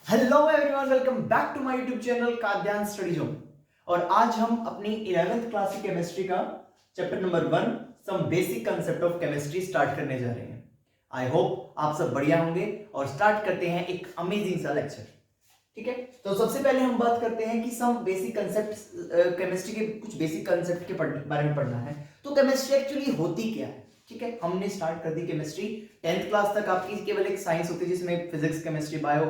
Hello everyone, welcome back to my YouTube channel Kadyan study zone. और आज हम अपनी 11th क्लास की केमिस्ट्री का chapter number 1 some basic concept of chemistry start करने जा रहे हैं। आई होप आप सब बढ़िया होंगे और स्टार्ट करते हैं एक अमेजिंग सा लेक्चर। ठीक है, तो सबसे पहले हम बात करते हैं कि सम बेसिक कंसेप्ट, केमिस्ट्री के कुछ बेसिक कंसेप्ट के बारे में पढ़ना है। तो केमिस्ट्री एक्चुअली होती क्या है? ठीक है, हमने स्टार्ट कर दी केमिस्ट्री। 10th क्लास तक आपकी केवल एक साइंस होती है जिसमें फिजिक्स, केमिस्ट्री, बायो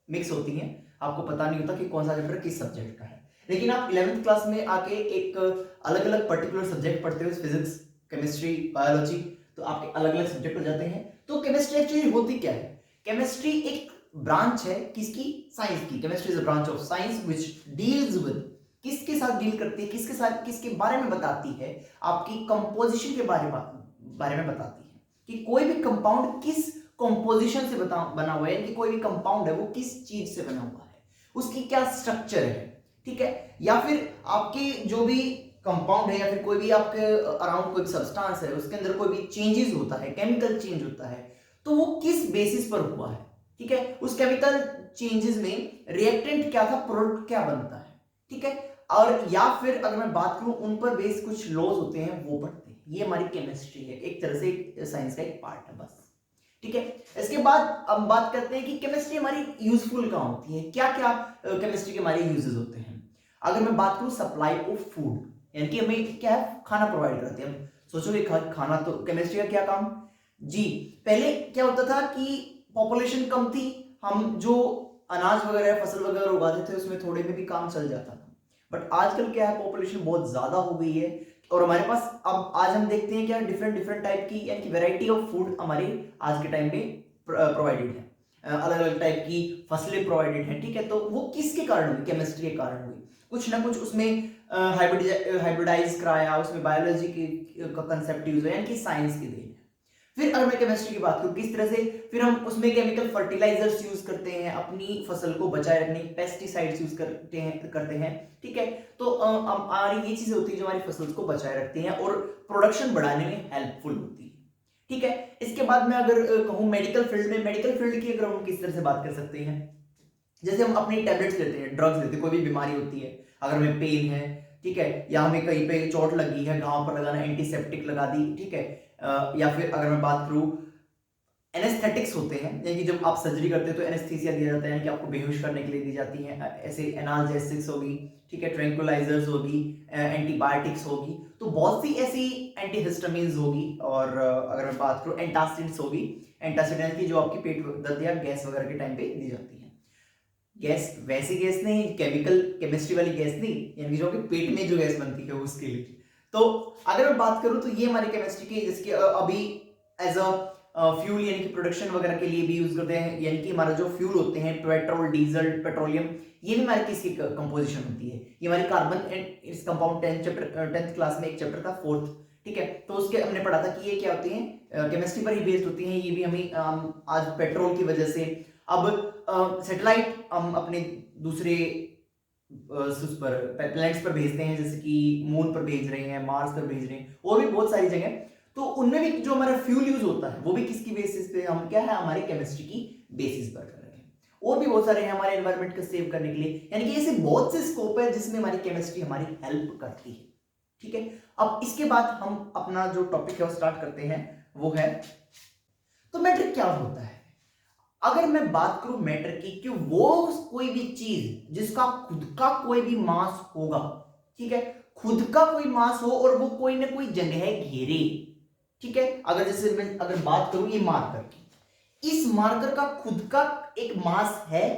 मिक्स होती हैं। आपको पता नहीं होता कि कौन सा चैप्टर किस सब्जेक्ट का है। लेकिन आप 11th क्लास में आके एक अलग अलग पर्टिकुलर सब्जेक्ट पढ़ते हो, फिजिक्स, केमिस्ट्री, बायोलॉजी, तो आपके अलग अलग सब्जेक्ट हो जाते हैं। तो केमिस्ट्री एक्चुअली होती क्या है? केमिस्ट्री एक ब्रांच है किसकी? साइंस की। Chemistry is a branch of science which deals with, किसके साथ डील करती है, किसके साथ, किसके बारे में बताती है? आपकी कंपोजिशन के बारे में बताती है कि कोई भी कंपाउंड किस कंपोजिशन से बना हुआ है, यानी कि कोई भी कंपाउंड है वो किस चीज से बना हुआ है, उसकी क्या स्ट्रक्चर है। ठीक है, या फिर आपके जो भी कंपाउंड है या फिर कोई भी आपके अराउंड कोई सब्सटेंस है उसके अंदर कोई भी चेंजेस होता है, केमिकल चेंज होता है, तो वो किस बेसिस पर हुआ है। ठीक है, उस केमिकल चेंजेस में रिएक्टेंट क्या था, प्रोडक्ट क्या बनता है। ठीक है, और या फिर अगर मैं बात करूं उन पर बेस कुछ लॉज होते हैं वो पढ़ते हैं। ये हमारी केमिस्ट्री है, एक तरह से साइंस का एक पार्ट है बस। ठीक है, इसके बाद हम बात करते हैं कि केमिस्ट्री हमारी यूजफुल कहाँ होती है, क्या क्या केमिस्ट्री के हमारे यूजेस होते हैं। अगर मैं बात करूं सप्लाई ऑफ फूड, यानी कि हमें क्या है, खाना प्रोवाइड करते हैं। सोचोगे खाना, तो केमिस्ट्री का क्या काम जी? पहले क्या होता था कि पॉपुलेशन कम थी, हम जो अनाज वगैरह, फसल वगैरह उगाते थे उसमें थोड़े में भी काम चल जाता था। बट आजकल क्या है, पॉपुलेशन बहुत ज्यादा हो गई है और हमारे पास अब आज हम देखते हैं क्या, डिफरेंट डिफरेंट टाइप की यानी कि वैरायटी ऑफ फूड हमारे आज के टाइम में प्रोवाइडेड है। अलग अलग टाइप की फसलें प्रोवाइडेड हैं। ठीक है, तो वो किसके कारण हुई? केमिस्ट्री के कारण हुई। कुछ ना कुछ उसमें हाइब्रिडाइज कराया, उसमें बायोलॉजी का कंसेप्ट यूज है, यानी कि साइंस की देन है। फिर अगर मैं केमिस्ट्री की बात करूं किस तरह से, फिर हम उसमें केमिकल फर्टिलाइजर्स यूज करते हैं अपनी फसल को बचाए रखने, पेस्टिसाइड्स यूज करते हैं। ठीक है, तो हमारी ये चीजें होती है जो हमारी फसल को बचाए रखती हैं और प्रोडक्शन बढ़ाने में हेल्पफुल होती है। ठीक है, इसके बाद मैं अगर कहूं मेडिकल फील्ड में, मेडिकल फील्ड की अगर हम किस तरह से बात कर सकते हैं, जैसे हम अपनी टैबलेट्स लेते हैं, ड्रग्स लेते हैं, कोई भी बीमारी होती है, अगर हमें पेन है, ठीक है, या हमें कहीं पे चोट लगी है, घाव पर लगाना, एंटीसेप्टिक लगा दी। ठीक है, या फिर अगर मैं बात करूं एनेस्थेटिक्स होते हैं, यानी कि जब आप सर्जरी करते हैं तो एनेस्थीसिया दिया जाता है, यानी कि आपको बेहोश करने के लिए दी जाती है। ऐसे एनाल्जेसिक्स होगी, ठीक है, ट्रैंक्विलाइजर्स होगी, एंटीबायोटिक्स होगी, तो बहुत सी ऐसी एंटीहिस्टामिन्स होगी। और अगर मैं बात करूं एंटासिड्स होगी, एंटासिड की जो आपकी पेट दर्द या गैस वगैरह के टाइम पे दी जाती है। गैस वैसी गैस नहीं, केमिकल केमिस्ट्री वाली गैस नहीं, यानी जो कि पेट में जो गैस बनती है उसके लिए। तो अगर मैं बात करूं तो ये हमारी केमिस्ट्री की, जिसके अभी एज अ फ्यूल यानी कि प्रोडक्शन वगैरह के लिए भी यूज करते हैं, यानी कि हमारा जो फ्यूल होते हैं पेट्रोल, डीजल, पेट्रोलियम, ये भी हमारी किसकी कंपोजिशन होती है? ये हमारी carbon and its compound 10th class में एक चैप्टर था, 4th। ठीक है, तो उसके हमने पढ़ा था कि ये क्या होती हैं, केमिस्ट्री पर ही बेस्ड होती हैं। ये भी हमें आज पेट्रोल की वजह से अब सैटेलाइट हम अपने दूसरे उस पर प्लैनेट्स पर भेजते हैं, जैसे कि मून पर भेज रहे हैं, मार्स पर भेज रहे हैं, और भी बहुत सारी जगह। तो उनमें भी जो हमारा फ्यूल यूज होता है वो भी किसकी बेसिस पे, हम क्या है, हमारे केमिस्ट्री की बेसिस पर कर रहे हैं। और भी बहुत सारे हैं हमारे एनवायरनमेंट को सेव करने के लिए, यानी कि ऐसे बहुत से स्कोप है जिसमें हमारी केमिस्ट्री हमारी हेल्प करती है। ठीक है, अब इसके बाद हम अपना जो टॉपिक है वो स्टार्ट करते हैं, वो है तो मैटर क्या होता है। अगर मैं बात करूं मैटर की, कि वो कोई भी चीज जिसका खुद का कोई भी मास होगा, ठीक है, खुद का कोई मास हो और वो कोई ना कोई जगह घेरे। ठीक है, अगर जैसे मैं अगर बात करूं ये मार्कर की, इस मार्कर का खुद का एक मास है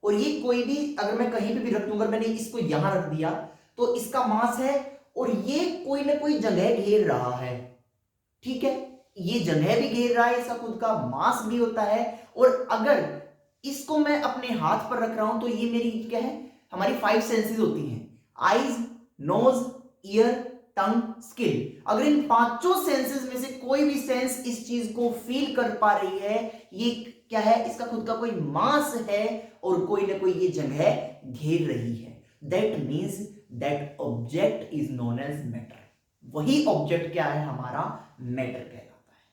और ये कोई भी, अगर मैं कहीं पे भी रख दूंगा, अगर मैंने इसको यहां रख दिया तो इसका मास है और ये कोई ना कोई जगह घेर रहा है। ठीक है, ये जगह भी घेर रहा है, इसका खुद का मास भी होता है। और अगर इसको मैं अपने हाथ पर रख रहा हूं तो ये मेरी क्या है, हमारी 5 सेंसेस होती हैं, आईज, नोज, ईयर, टंग, स्किन। अगर इन पांचों सेंसेस में से कोई भी सेंस इस चीज को फील कर पा रही है, ये क्या है, इसका खुद का कोई मास है और कोई ना कोई ये जगह घेर रही है। That means that object is known as matter. वही ऑब्जेक्ट क्या है, हमारा मैटर कहलाता है।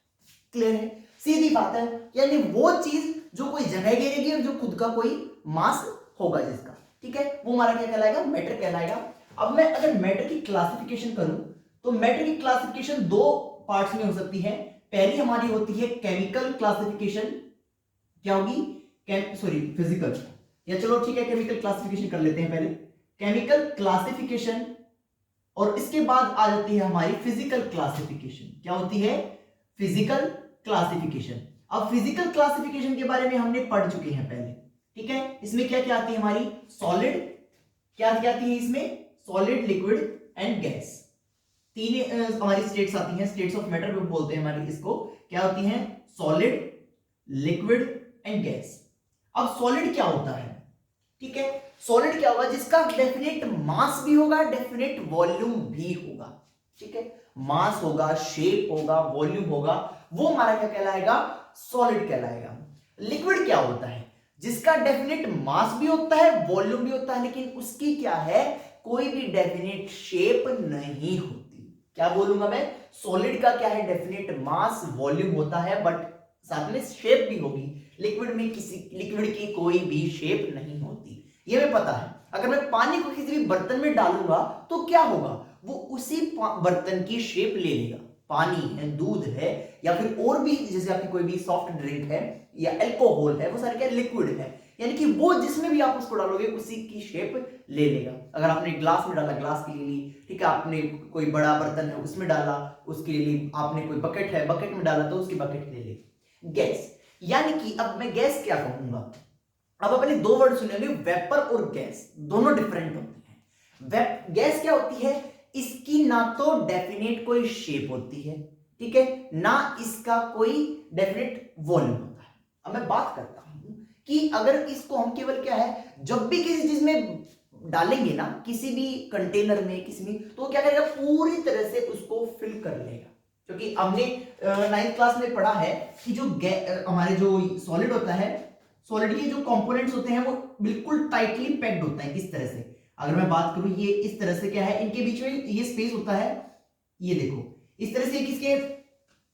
क्लियर है? सीधी बात है, यानी वो चीज जो कोई जगह घेरेगी और जो खुद का कोई मास होगा जिसका, ठीक है, वो हमारा क्या कहलाएगा, मैटर कहलाएगा। अब मैं अगर मैटर की क्लासिफिकेशन करूं तो मैटर की क्लासिफिकेशन दो पार्ट्स में हो सकती है। पहली हमारी होती है केमिकल क्लासिफिकेशन, क्या होगी, सॉरी फिजिकल, या चलो ठीक है केमिकल क्लासिफिकेशन कर लेते हैं पहले, केमिकल क्लासिफिकेशन, और इसके बाद आ जाती है हमारी फिजिकल क्लासिफिकेशन। क्या होती है, फिजिकल क्लासिफिकेशन। अब फिजिकल क्लासिफिकेशन के बारे में हमने पढ़ चुके हैं पहले, ठीक है। इसमें क्या क्या आती है हमारी, सॉलिड, क्या क्या आती है इसमें, सॉलिड, लिक्विड एंड गैस, तीन हमारी स्टेट्स आती हैं, स्टेट्स ऑफ मैटर बोलते हैं हमारी इसको, क्या होती हैं, सॉलिड, लिक्विड एंड गैस। अब सॉलिड क्या होता है, ठीक है, सॉलिड क्या होगा, जिसका डेफिनेट मास भी होगा, डेफिनेट वॉल्यूम भी होगा, ठीक है, मास होगा, शेप होगा, वॉल्यूम होगा, वो हमारा क्या कहलाएगा, सॉलिड कहलाएगा। लिक्विड क्या होता है, जिसका डेफिनेट मास भी होता है, वॉल्यूम भी होता है, लेकिन उसकी क्या है, कोई भी डेफिनेट शेप नहीं होती। क्या बोलूंगा मैं, सॉलिड का क्या है, डेफिनेट मास, वॉल्यूम होता है, बट साथ में शेप भी होगी। लिक्विड में किसी लिक्विड की कोई भी शेप नहीं होती, ये हमें पता है। अगर मैं पानी को किसी भी बर्तन में डालूंगा तो क्या होगा, वो उसी बर्तन की शेप ले लेगा। पानी है, दूध है, या फिर और भी जैसे आपकी कोई भी सॉफ्ट ड्रिंक है या अल्कोहल है, वो सारे क्या लिक्विड है, यानी कि वो जिसमें भी आप उसको डालोगे उसी की शेप ले लेगा। अगर आपने ग्लास में डाला, ग्लास की ले ली, ठीक है, आपने कोई बड़ा बर्तन है उसमें डाला, उसके लिए आपने कोई बकेट है, बकेट में डाला तो उसकी बकेट ले लेगी। गैस, यानी कि अब मैं गैस क्या कहूंगा, अब अपने दो वर्ड सुनेंगे, वेपर और गैस, दोनों डिफरेंट होते हैं। गैस क्या होती है, इसकी ना तो डेफिनेट कोई शेप होती है, ठीक है, ना इसका कोई डेफिनेट वॉल्यूम होता है। अब मैं बात करता हूं कि अगर इसको हम केवल क्या है, जब भी किसी चीज में डालेंगे ना, किसी भी कंटेनर में, किसी भी, तो क्या करेगा, पूरी तरह से उसको फिल कर लेगा। क्योंकि हमने 9th क्लास में पढ़ा है कि जो हमारे जो सॉलिड होता है, सॉलिड के जो कंपोनेंट्स होते हैं वो बिल्कुल टाइटली पैक्ड होता है। इस तरह से अगर मैं बात करूं, ये इस तरह से क्या है, इनके बीच में ये स्पेस होता है, ये देखो इस तरह से किसके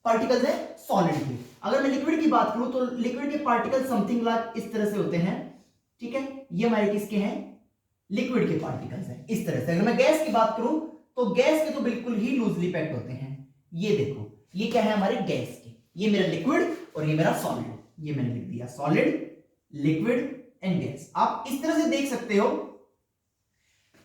पार्टिकल्स है, सॉलिड के। अगर मैं लिक्विड की बात करूं तो लिक्विड के पार्टिकल समथिंग लाइक इस तरह से होते हैं, ठीक है, ये हमारे किसके हैं, लिक्विड के पार्टिकल्स हैं, इस तरह से। अगर मैं गैस की बात करूं तो गैस के तो बिल्कुल ही लूजली पैक्ड होते हैं। ये देखो, ये क्या है हमारे गैस के, ये मेरा लिक्विड और ये मेरा सॉलिड, ये मैंने लिख दिया सॉलिड, लिक्विड एंड गैस। आप इस तरह से देख सकते हो,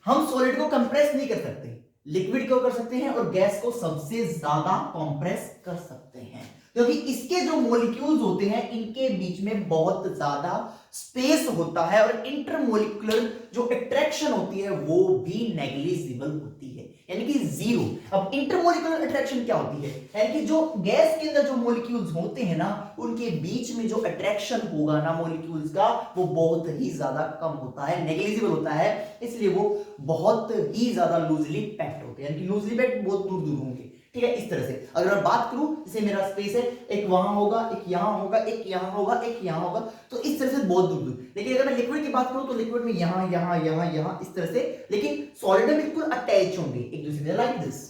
हम सॉलिड को कंप्रेस नहीं कर सकते, लिक्विड को कर सकते हैं, और गैस को सबसे ज्यादा कंप्रेस कर सकते हैं, क्योंकि इसके जो मॉलिक्यूल्स होते हैं इनके बीच में बहुत ज्यादा स्पेस होता है, और इंटरमोलिकुलर जो अट्रैक्शन होती है वो भी नेग्लिजिबल होती है, यानी कि जीरो। अब इंटरमोलिकुलर अट्रैक्शन क्या होती है, यानी कि जो गैस के अंदर जो मॉलिक्यूल्स होते हैं ना, उनके बीच में जो अट्रैक्शन होगा ना मॉलिक्यूल्स का, वो बहुत ही ज्यादा कम होता है, नेग्लिजिबल होता है, इसलिए वो बहुत ही ज्यादा लूजली पैक्ड होते हैं, यानी कि लूजली पैक्ड, बहुत दूर दूर होंगे, ठीक है। इस तरह से अगर मैं बात करूं, जैसे मेरा स्पेस है, एक वहां होगा, एक यहां होगा, एक यहां होगा, एक यहां होगा, तो इस तरह से बहुत दूर दूर। लेकिन अगर मैं लिक्विड की बात करूं तो लिक्विड में यहां यहां यहां यहां इस तरह से, लेकिन सॉलिड में बिल्कुल अटैच होंगे एक दूसरे से, लाइक दिस,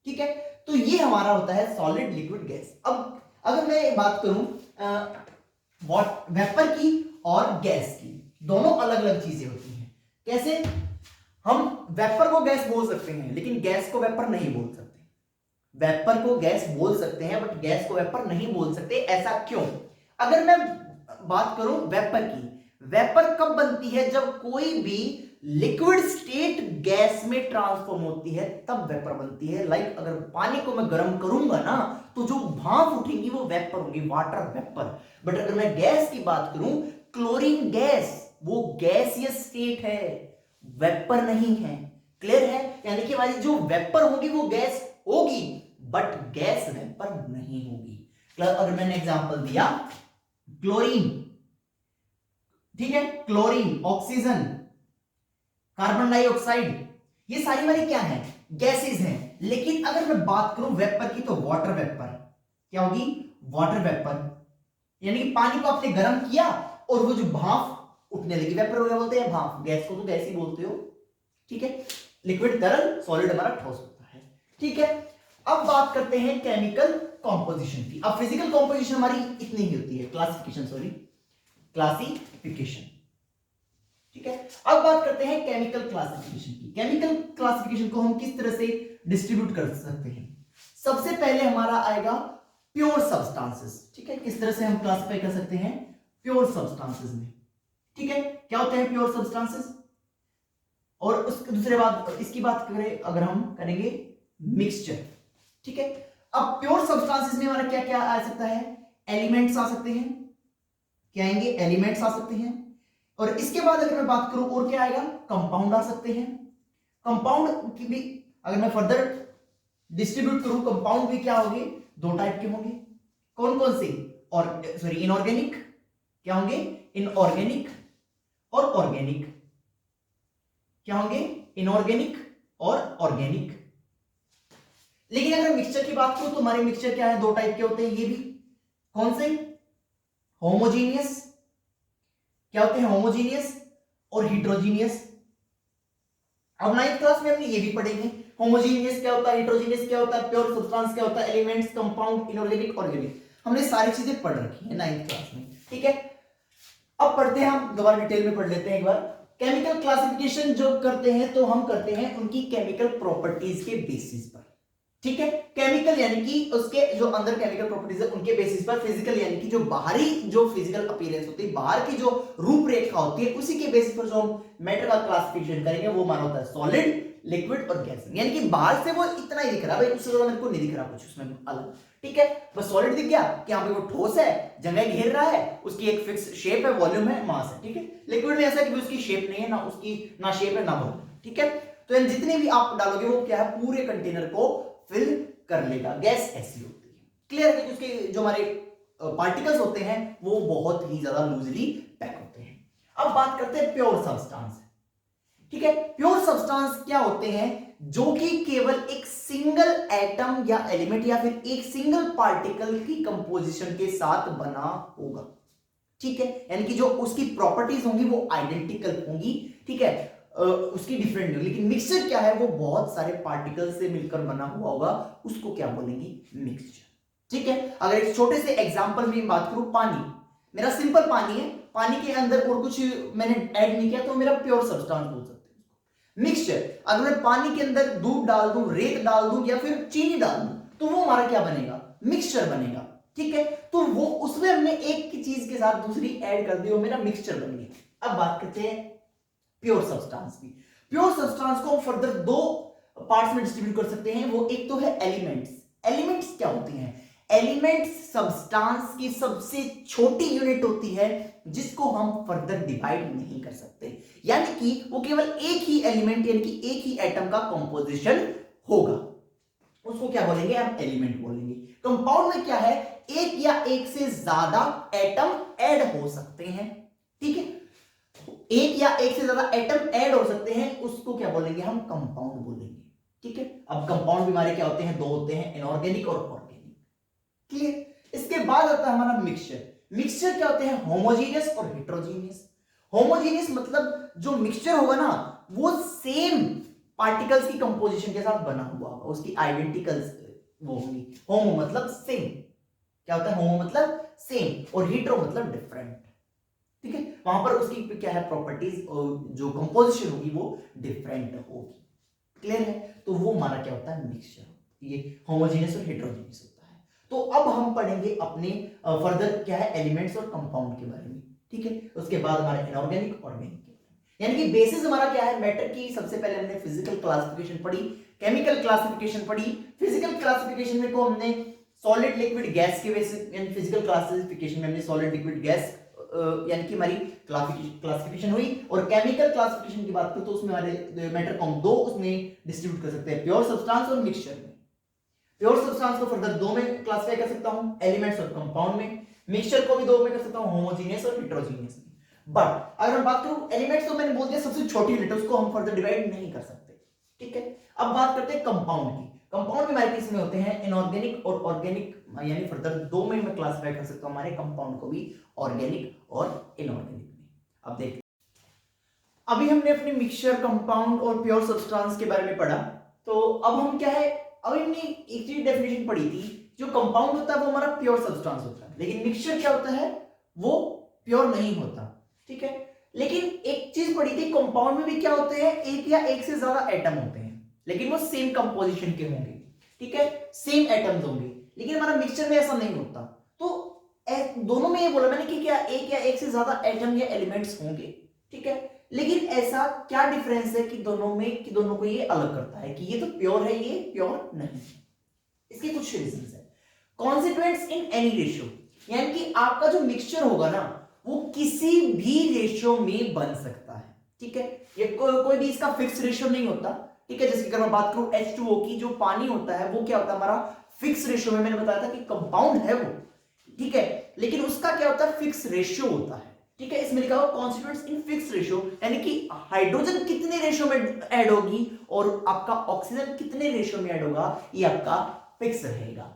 ठीक है। तो ये हमारा होता है सॉलिड, लिक्विड, गैस। अब अगर मैं बात करूं वेपर की और गैस की, दोनों अलग अलग चीजें होती हैं। कैसे, हम वेपर को गैस बोल सकते हैं लेकिन गैस को वेपर नहीं बोल सकते, वेपर को गैस बोल सकते हैं बट गैस को वेपर नहीं बोल सकते। ऐसा क्यों, अगर मैं बात करूं वेपर की, वेपर कब बनती है, जब कोई भी लिक्विड स्टेट गैस में ट्रांसफॉर्म होती है तब वेपर बनती है। लाइक अगर पानी को मैं गर्म करूंगा ना, तो जो भाप उठेंगी वो वेपर होंगी, वाटर वेपर। बट अगर मैं गैस की बात करूं, क्लोरीन गैस, वो गैसियस स्टेट है, वेपर नहीं है। क्लियर है, यानी कि हमारी जो वेपर होगी वो गैस होगी बट गैस वेपर नहीं होगी। अगर मैंने एग्जांपल दिया क्लोरीन, ठीक है, क्लोरीन, ऑक्सीजन, कार्बन डाइऑक्साइड, ये सारी हमारी क्या है, गैसेस हैं। लेकिन अगर मैं बात करूं वेपर की, तो वाटर वेपर क्या होगी, वाटर वेपर, यानी कि पानी को आपने गर्म किया और वो जो भाप उठने लगी, वेपर हो गया, बोलते हैं भाप। गैस को तो गैस ही बोलते हो, ठीक है। लिक्विड तरल, सॉलिड हमारा ठोस होता है, ठीक है। अब बात करते हैं केमिकल कॉम्पोजिशन थी। अब फिजिकल कॉम्पोजिशन हमारी इतनी ही होती है, क्लासिफिकेशन। ठीक है, अब बात करते हैं केमिकल क्लासिफिकेशन की। केमिकल क्लासिफिकेशन को हम किस तरह से डिस्ट्रीब्यूट कर सकते हैं? सबसे पहले हमारा आएगा प्योर सब्सटेंसेस। ठीक है, किस तरह से हम क्लासिफाई कर सकते हैं? प्योर सब्सटेंसेस में। ठीक है, क्या होते हैं प्योर सब्सटेंसेस? और उसके दूसरे बात, इसकी बात करें अगर हम करेंगे मिक्सचर। ठीक है, अब प्योर सब्सटेंसेस में हमारा क्या क्या आ सकता है? एलिमेंट्स आ सकते हैं। क्या आएंगे? एलिमेंट्स आ सकते हैं। और इसके बाद अगर मैं बात करूं और क्या आएगा? कंपाउंड आ सकते हैं। कंपाउंड की भी अगर मैं फर्दर डिस्ट्रीब्यूट करूं, कंपाउंड भी क्या होंगे? दो टाइप के होंगे। कौन कौन से? और सॉरी, इनऑर्गेनिक। क्या होंगे? इनऑर्गेनिक और ऑर्गेनिक। क्या होंगे? इनऑर्गेनिक और ऑर्गेनिक। लेकिन अगर मिक्सचर की बात करूं तो हमारे मिक्सचर क्या है? दो टाइप के होते हैं ये भी। कौन से? होमोजीनियस। क्या होते हैं? होमोजीनियस और हिट्रोजीनियस। अब 9th क्लास में हमने ये भी पढ़ेंगे, होमोजीनियस क्या होता है, हिट्रोजीनियस क्या होता है, प्योर सब्सटेंस क्या होता है, एलिमेंट्स, कंपाउंड, इनऑर्गेनिक, ऑर्गेनिक। हमने सारी चीजें पढ़ रखी है 9th क्लास में। ठीक है, अब पढ़ते हैं, हम दोबारा डिटेल में पढ़ लेते हैं एक बार। केमिकल क्लासिफिकेशन जो करते हैं तो हम करते हैं उनकी केमिकल प्रॉपर्टीज के बेसिस पर। ठीक है, केमिकल यानी कि उसके जो अंदर केमिकल प्रॉपर्टीज है उनके बेसिस पर, फिजिकल यानी कि जो बाहरी जो फिजिकल अपीयरेंस होती है, बाहर की जो रूपरेखा होती है, उसी के बेसिस पर जो हम मैटर का क्लासिफिकेशन करेंगे वो हमारा होता है सॉलिड, लिक्विड और गैस। यानी कि बाहर से वो इतना ही दिख रहा है भाई, उससे ज्यादा मेरे को नहीं दिख रहा कुछ उसमें अलग। ठीक है, बस सॉलिड दिख गया कि यहाँ पे वो ठोस है, जगह घेर रहा है, उसकी एक फिक्स शेप है, वॉल्यूम है, मास है। ठीक है, लिक्विड में ऐसा है कि उसकी शेप नहीं है, ना उसकी ना शेप है ना वॉल्यूम। ठीक है, तो इन जितने भी आप डालोगे वो क्या है? पूरे कंटेनर को फिल कर लेगा। गैस ऐसी होती है। क्लियर है कि उसके जो हमारे पार्टिकल्स होते हैं वो बहुत ही ज्यादा लूजली पैक होते हैं। अब बात करते हैं प्योर सब्सटेंस। ठीक है, प्योर सब्सटेंस क्या होते हैं? जो कि केवल एक सिंगल एटम या एलिमेंट या फिर एक सिंगल पार्टिकल की कंपोजिशन के साथ बना होगा। ठीक है, यानी कि जो उसकी प्रॉपर्टीज होंगी वो आइडेंटिकल होंगी। ठीक है, उसकी डिफरेंट नहीं होगी। लेकिन मिक्सचर क्या है? वो बहुत सारे पार्टिकल से मिलकर बना हुआ होगा, उसको क्या बोलेंगे? मिक्सचर। ठीक है, अगर एक छोटे से एग्जांपल में बात करूं, पानी मेरा सिंपल पानी है, पानी के अंदर और कुछ मैंने ऐड नहीं किया तो मेरा प्योर सब्सटेंस बोल सकते हैं। मिक्सचर, अगर मैं पानी के अंदर दूध डाल दूं, रेत डाल दूं या फिर चीनी डाल दूं तो वो हमारा क्या बनेगा? मिक्सचर बनेगा। ठीक है, तो वो उसमें हमने एक की चीज के साथ दूसरी ऐड कर दी, वो मेरा मिक्सचर बन गया। अब बात करते हैं प्योर सब्सटेंस की। प्योर सब्सटेंस को हम फर्दर दो पार्ट्स में डिस्ट्रीब्यूट कर सकते हैं। वो एक तो है एलिमेंट्स। एलिमेंट्स क्या होती हैं? एलिमेंट्स सब्सटेंस की सबसे छोटी यूनिट होती है जिसको हम फर्दर डिवाइड नहीं कर सकते, यानी कि वो केवल एक ही एलिमेंट यानी कि एक ही एटम का कंपोजिशन होगा, उसको क्या बोलेंगे? हम एलिमेंट बोलेंगे। कंपाउंड में क्या है? एक या एक से ज्यादा एटम ऐड हो सकते हैं। ठीक है, एक या एक से ज्यादा एटम ऐड हो सकते हैं, उसको क्या बोलेंगे? हम कंपाउंड बोलेंगे। ठीक है, अब कंपाउंड भी हमारे क्या होते हैं? दो होते हैं, इनऑर्गेनिक और ऑर्गेनिक। क्लियर? इसके बाद आता है हमारा मिक्सचर। मिक्सचर क्या होते हैं? होमोजीनियस और हेट्रोजीनियस। होमोजीनियस मतलब जो मिक्सचर होगा ना वो सेम पार्टिकल्स की कंपोजिशन के साथ बना हुआ होगा, उसकी आइडेंटिकल्स वो होंगी। होमो मतलब सेम। क्या होता है? होमो मतलब सेम और हेट्रो मतलब डिफरेंट। ठीक है, वहां पर उसकी क्या है? प्रॉपर्टीज, जो कंपोजिशन होगी वो डिफरेंट होगी। क्लियर है? तो वो हमारा क्या होता है? मिक्सचर। ये होमोजेनियस और हेट्रोजेनियस होता है। तो अब हम पढ़ेंगे अपने फर्दर क्या है? एलिमेंट्स और कंपाउंड के बारे में। ठीक है, उसके बाद हमारे इनऑर्गेनिक, ऑर्गेनिक के बारे में। यानी कि बेसिस हमारा क्या है? मैटर की सबसे पहले हमने फिजिकल क्लासिफिकेशन पढ़ी, केमिकल क्लासिफिकेशन पढ़ी। फिजिकल क्लासिफिकेशन में को हमने सॉलिड, लिक्विड, गैस के बेसिस, यानी फिजिकल क्लासिफिकेशन में हमने सॉलिड, लिक्विड, गैस यानी कि हमारी क्लासिफिकेशन हुई। और केमिकल क्लासिफिकेशन की बात करें तो उसमें हमारे मैटर को हम दो उसमें डिस्ट्रीब्यूट कर सकते हैं, प्योर सब्सटेंस और मिक्सचर में। प्योर सब्सटेंस को फर्दर दो में क्लासिफाई कर सकता हूं, एलिमेंट्स और कंपाउंड में। मिक्सचर को भी दो में कर सकता हूं, होमोजेनियस और हेट्रोजेनियस में। बट अगर मैं बात करूं एलिमेंट्स, तो मैंने बोल दिया सबसे छोटी यूनिट, उसको हम फर्दर डिवाइड नहीं कर सकते। ठीक है, अब बात करते हैं कंपाउंड की। कंपाउंड भी हमारे केस में होते हैं इनऑर्गेनिक और ऑर्गेनिक, यानी फर्दर दो में मैं क्लासिफाई कर सकता हूं हमारे कंपाउंड को भी, ऑर्गेनिक और इनऑर्गेनिक में। अब देखते, अभी हमने अपने मिक्सचर, कंपाउंड और प्योर सब्सटेंस के बारे में पढ़ा। तो अब हम क्या है? अभी हमने एक चीज डेफिनेशन पढ़ी थी जो कंपाउंड होता है वो हमारा प्योर सब्सटेंस होता है, लेकिन मिक्सचर क्या होता है, वो प्योर नहीं होता, ठीक है। लेकिन एक चीज पढ़ी थी, कंपाउंड में भी क्या होते हैं, एक या एक से ज्यादा एटम होते हैं, लेकिन वो सेम कंपोजिशन के होंगे, ठीक है, सेम एटम्स होंगे, लेकिन हमारा मिक्सचर में ऐसा नहीं होता। तो दोनों में ये बोला मैंने कि क्या एक या एक से ज्यादा एटम या एलिमेंट्स होंगे, ठीक है, लेकिन ऐसा क्या डिफरेंस है कि दोनों में, कि दोनों को ये अलग करता है कि ये तो प्योर है, ये प्योर नहीं। इसके कुछ रीजंस है। कॉन्स्टिट्यूएंट्स इन एनी रेशियो, यानी कि आपका जो मिक्सचर होगा ना वो किसी भी रेशियो में बन सकता है, ठीक है, ये कोई भी इसका फिक्स रेशियो नहीं होता, ठीक है। जैसे अगर मैं बात करूं H2O की, जो पानी होता है वो क्या होता है हमारा फिक्स रेशियो में, मैंने बताया था कि कंपाउंड है वो, ठीक है, लेकिन उसका क्या होता है, फिक्स रेशियो होता है, ठीक है। इसमें लिखा हुआ कॉन्स्टिट्यूएंट्स इन फिक्स रेशियो, यानी कि हाइड्रोजन कितने रेशियो में ऐड होगी और आपका ऑक्सीजन कितने रेशियो में ऐड होगा, ये आपका फिक्स रहेगा।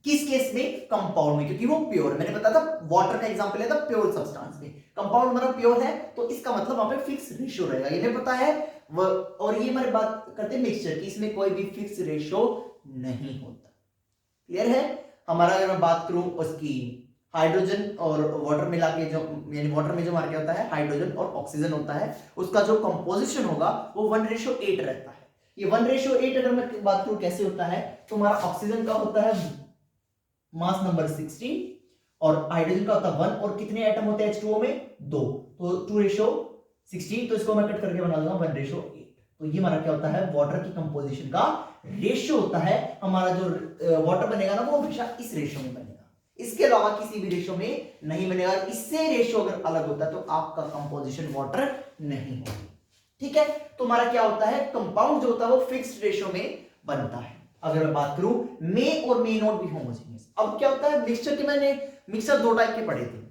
किस केस में, कंपाउंड में, क्योंकि वो प्योर, मैंने बताया था वाटर का एग्जांपल है था प्योर सब्सटेंस में, कंपाउंड हमारा प्योर है तो इसका मतलब वहां पे फिक्स रेशियो रहेगा, ये पता है। और ये हमारी बात करते हैं मिक्सचर की, इसमें कोई भी फिक्स रेशियो नहीं होता, क्लियर है। हमारा अगर मैं बात करूं उसकी हाइड्रोजन और वाटर मिला के, जो यानी वाटर में जो हमारा क्या होता है, हाइड्रोजन और ऑक्सीजन होता है, उसका जो कंपोजिशन होगा वो 1:8 रहता है। ये 1:8 अगर मैं बात करूं कैसे होता है, तो हमारा ऑक्सीजन का होता है मास नंबर 16 और हाइड्रोजन का होता है 1, और कितने एटम होते हैं H2O में, 2, तो 2:16, तो इसको मैं कट करके बना दूंगा 1:8। तो ये हमारा क्या होता है, वाटर की कंपोजिशन का रेशियो होता है। हमारा जो वाटर बनेगा ना वो हमेशा इस रेशियो में बनेगा, इसके अलावा किसी भी रेशियो में नहीं बनेगा। इससे रेशियो अगर अलग होता है तो आपका कंपोजिशन वाटर नहीं होगी, ठीक है। तो हमारा क्या होता है, कंपाउंड जो होता है वो फिक्स्ड रेशियो में बनता है। अगर मैं बात करूं मे और मे नॉट बी होमोजेनियस, अब क्या होता है मिक्सचर के, मैंने मिक्सचर 2 टाइप के पढ़े थे,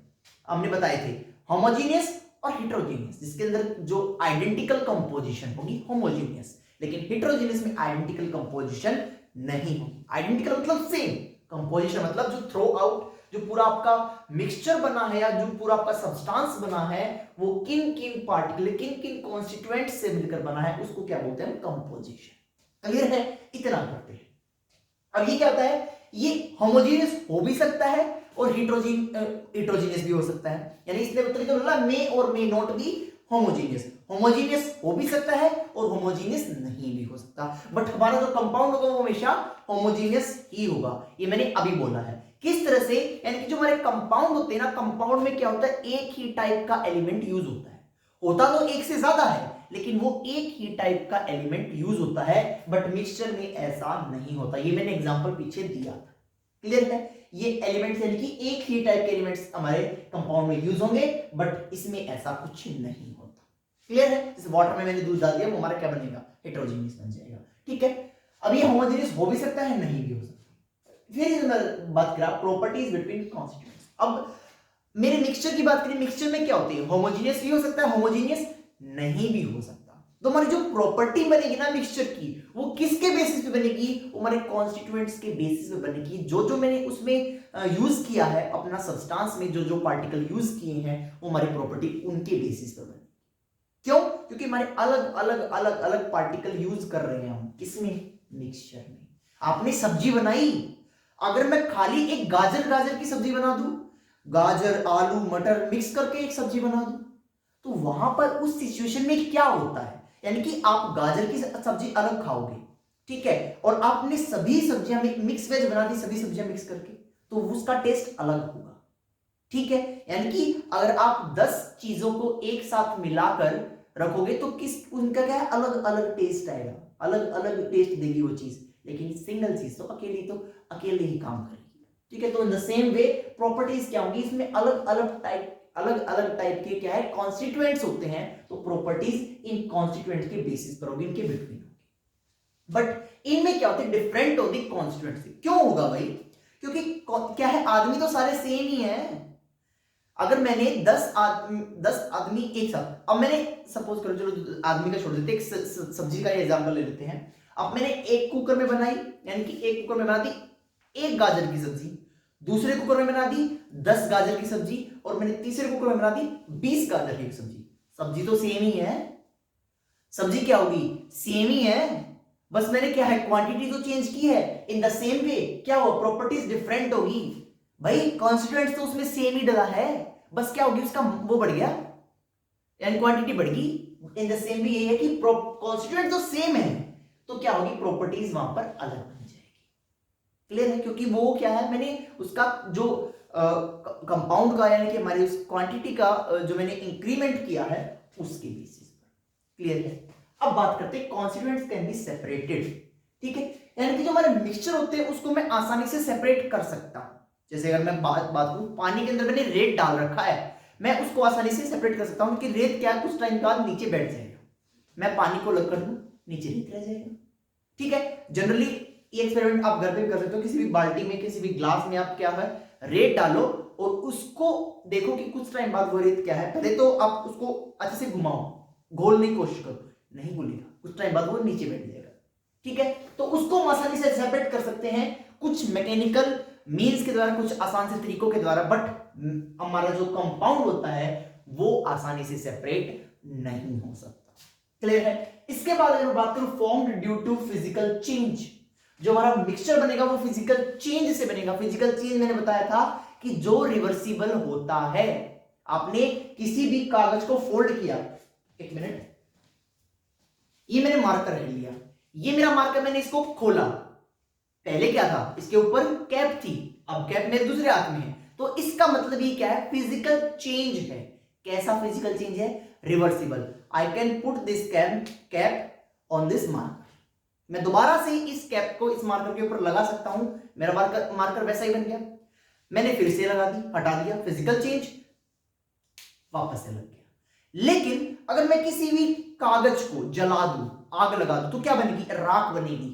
हमने बताए थे होमोजेनियस और हेटेरोजेनियस, जिसके अंदर जो आइडेंटिकल कंपोजिशन होगी होमोजेनियस, लेकिन हेटेरोजेनियस में आइडेंटिकल कंपोजिशन नहीं होगी। आइडेंटिकल मतलब सेम, कंपोजिशन मतलब जो थ्रो आउट, जो पूरा आपका मिक्सचर बना है या जो पूरा आपका सब्सटेंस बना है वो किन किन पार्टिकल, किन किन कॉन्स्टिट्यूएंट्स से मिलकर बना है, उसको क्या बोलते हैं, कंपोजिशन। क्लियर है, इतना करते हैं। अब ये क्या होता है, ये होमोजेनियस हो भी सकता है और हेटेरोजेनियस भी हो सकता है, यानी इसने उत्तर तो बोला मे और may not be homogeneous, homogeneous हो भी सकता है और होमोजेनियस नहीं भी हो सकता, बट हमारा जो कंपाउंड होगा वो हमेशा होमोजेनियस ही होगा। ये मैंने अभी बोला है किस तरह से, यानी कि जो हमारे कंपाउंड होते हैं ना, कंपाउंड में क्या होता है, एक ही टाइप का एलिमेंट यूज होता तो एक से ज्यादा है, लेकिन वो एक ही टाइप का एलिमेंट यूज होता है, बट मिक्सचर में ऐसा नहीं होता। ये मैंने एग्जांपल पीछे दिया था, क्लियर है। ये एलिमेंट्स यानी कि एक ही टाइप के एलिमेंट्स हमारे कंपाउंड में यूज होंगे, बट इसमें ऐसा कुछ नहीं होता, क्लियर है। इस वाटर में मैंने दूध डाल दिया, वो हमारा क्या बनेगा, हेटेरोजेनियस बन जाएगा, ठीक है। अब ये होमोजेनियस हो भी सकता है, नहीं भी हो सकता। फिर बात करा प्रॉपर्टीज बिटवीन कॉन्स्टिट्यूएंट्स। अब मेरे मिक्सचर की बात करें, मिक्सचर में क्या होती है, होमोजेनियस भी हो सकता है, होमोजेनियस नहीं भी हो सकता। तो हमारी जो प्रॉपर्टी बनेगी ना मिक्सचर की, वो किसके बेसिस पे बनेगी, वो हमारे कॉन्स्टिट्यूएंट्स के बेसिस पे बनेगी। जो जो मैंने उसमें यूज किया है अपना सब्सटेंस में, जो जो पार्टिकल यूज किए हैं, वो हमारी प्रॉपर्टी उनके बेसिस पे बनेगी। क्यों, क्योंकि हमारे अलग अलग अलग अलग पार्टिकल यूज कर रहे हैं हम, किसमें, मिक्सचर में। आपने सब्जी बनाई, अगर मैं खाली एक गाजर की सब्जी बना दूं, गाजर आलू मटर मिक्स करके एक सब्जी बना दूं, तो वहां पर उस सिचुएशन में क्या होता है, यानी कि आप गाजर की सब्जी अलग खाओगे, ठीक है, और आपने सभी सब्जियां मिक्स वेज बना दी, सभी सब्जियां मिक्स करके, तो उसका टेस्ट अलग होगा, ठीक है। यानी कि अगर आप 10 चीजों को एक साथ मिलाकर रखोगे तो किस उनका क्या है, अलग अलग टेस्ट आएगा, अलग अलग टेस्ट देगी वो चीज, लेकिन सिंगल चीज तो अकेले ही काम करेगी, ठीक है। तो in the same way properties क्या होंगी, इसमें अलग अलग टाइप के क्या है, कॉन्स्टिट्यूएंट्स होते हैं, तो प्रॉपर्टीज इन कॉन्स्टिट्यूएंट्स के बेसिस पर होगी, इनके बिटवीन होगी। बट इनमें क्या होते हैं, डिफरेंट होती कॉन्स्टिट्यूएंट्स। क्यों होगा भाई, क्योंकि क्या है, आदमी तो सारे सेम ही है। अगर मैंने 10 आदमी एक साथ, अब मैंने सपोज करो, चलो आदमी का छोड़ देते, एक सब्जी का एग्जांपल ले लेते हैं। अब मैंने एक कुकर में बनाई, यानी कि एक कुकर में बना दी एक गाजर की सब्जी, दूसरे कुकर में बना दी 10 गाजर की सब्जी, और मैंने तीसरे कुकर में बना दी 20 गाजर की सब्जी। सब्जी तो सेम ही है, सब्जी क्या होगी, सेम ही है, बस मैंने क्या है क्वांटिटी तो चेंज की है, इन द सेम वे क्या हो प्रॉपर्टीज डिफरेंट होगी। भाई कॉन्स्टिट्यूएंट्स तो उसमें सेम ही डला है, बस क्या होगी उसका वो बढ़ गया यानी क्वांटिटी बढ़ गई। इन द सेम वे ये है कि कॉन्स्टिट्यूएंट तो सेम है तो क्या होगी प्रॉपर्टीज वहां पर अलग बन जाएगी। क्लियर है, क्योंकि वो क्या है मैंने उसका जो कंपाउंड का यानी कि हमारी उस क्वांटिटी का जो मैंने इंक्रीमेंट किया है उसके बेसिस पर। क्लियर है। अब बात करते हैं कॉन्स्टिट्यूएंट्स कैन बी सेपरेटेड। ठीक है, यानी कि जो हमारे मिक्सचर होते हैं उसको मैं आसानी से सेपरेट कर सकता हूं। जैसे अगर मैं बात करूं पानी के अंदर मैंने रेत डाल रखा है, मैं उसको आसानी से सेपरेट कर सकता हूं कि रेत क्या कुछ टाइम बाद नीचे बैठ जाएगा, मैं पानी को अलग कर दूं नीचे रेत रह जाएगा। ठीक है, जनरली ये एक्सपेरिमेंट आप घर पे भी कर सकते हो, किसी भी बाल्टी में किसी भी ग्लास में आप क्या है रेत डालो और उसको देखो कि कुछ टाइम बाद वो रेत क्या है, पहले तो आप उसको अच्छे से घुमाओ, घोलने की कोशिश करो, नहीं घुलेगा, कुछ टाइम बाद वो नीचे बैठ जाएगा। ठीक है, तो उसको हम आसानी से सेपरेट कर सकते हैं कुछ मैकेनिकल मींस के द्वारा, कुछ आसान से तरीकों के द्वारा, बट हमारा जो कंपाउंड होता है वो आसानी से सेपरेट नहीं हो सकता। क्लियर है। इसके बाद अगर बात करूं formed due to physical change, जो हमारा मिक्सचर बनेगा वो फिजिकल चेंज से बनेगा। फिजिकल चेंज मैंने बताया था कि जो रिवर्सिबल होता है। आपने किसी भी कागज को फोल्ड किया, एक मिनट, ये मैंने मार्कर ले लिया, ये मेरा मार्कर, मैंने इसको खोला, पहले क्या था इसके ऊपर कैप थी, अब कैप मेरे दूसरे हाथ में है, तो इसका मतलब ये क्या है फिजिकल चेंज है। कैसा फिजिकल चेंज है? Reversible. I can put this cap on this marker, मैं दोबारा से इस कैप को इस मार्कर के ऊपर लगा सकता हूं, मेरा मार्कर वैसा ही बन गया, मैंने फिर से लगा दी, हटा दिया, फिजिकल चेंज, वापस से लग गया। लेकिन अगर मैं किसी भी कागज को जला दूं, आग लगा दूं, तो क्या बनेगी? राख बनेगी।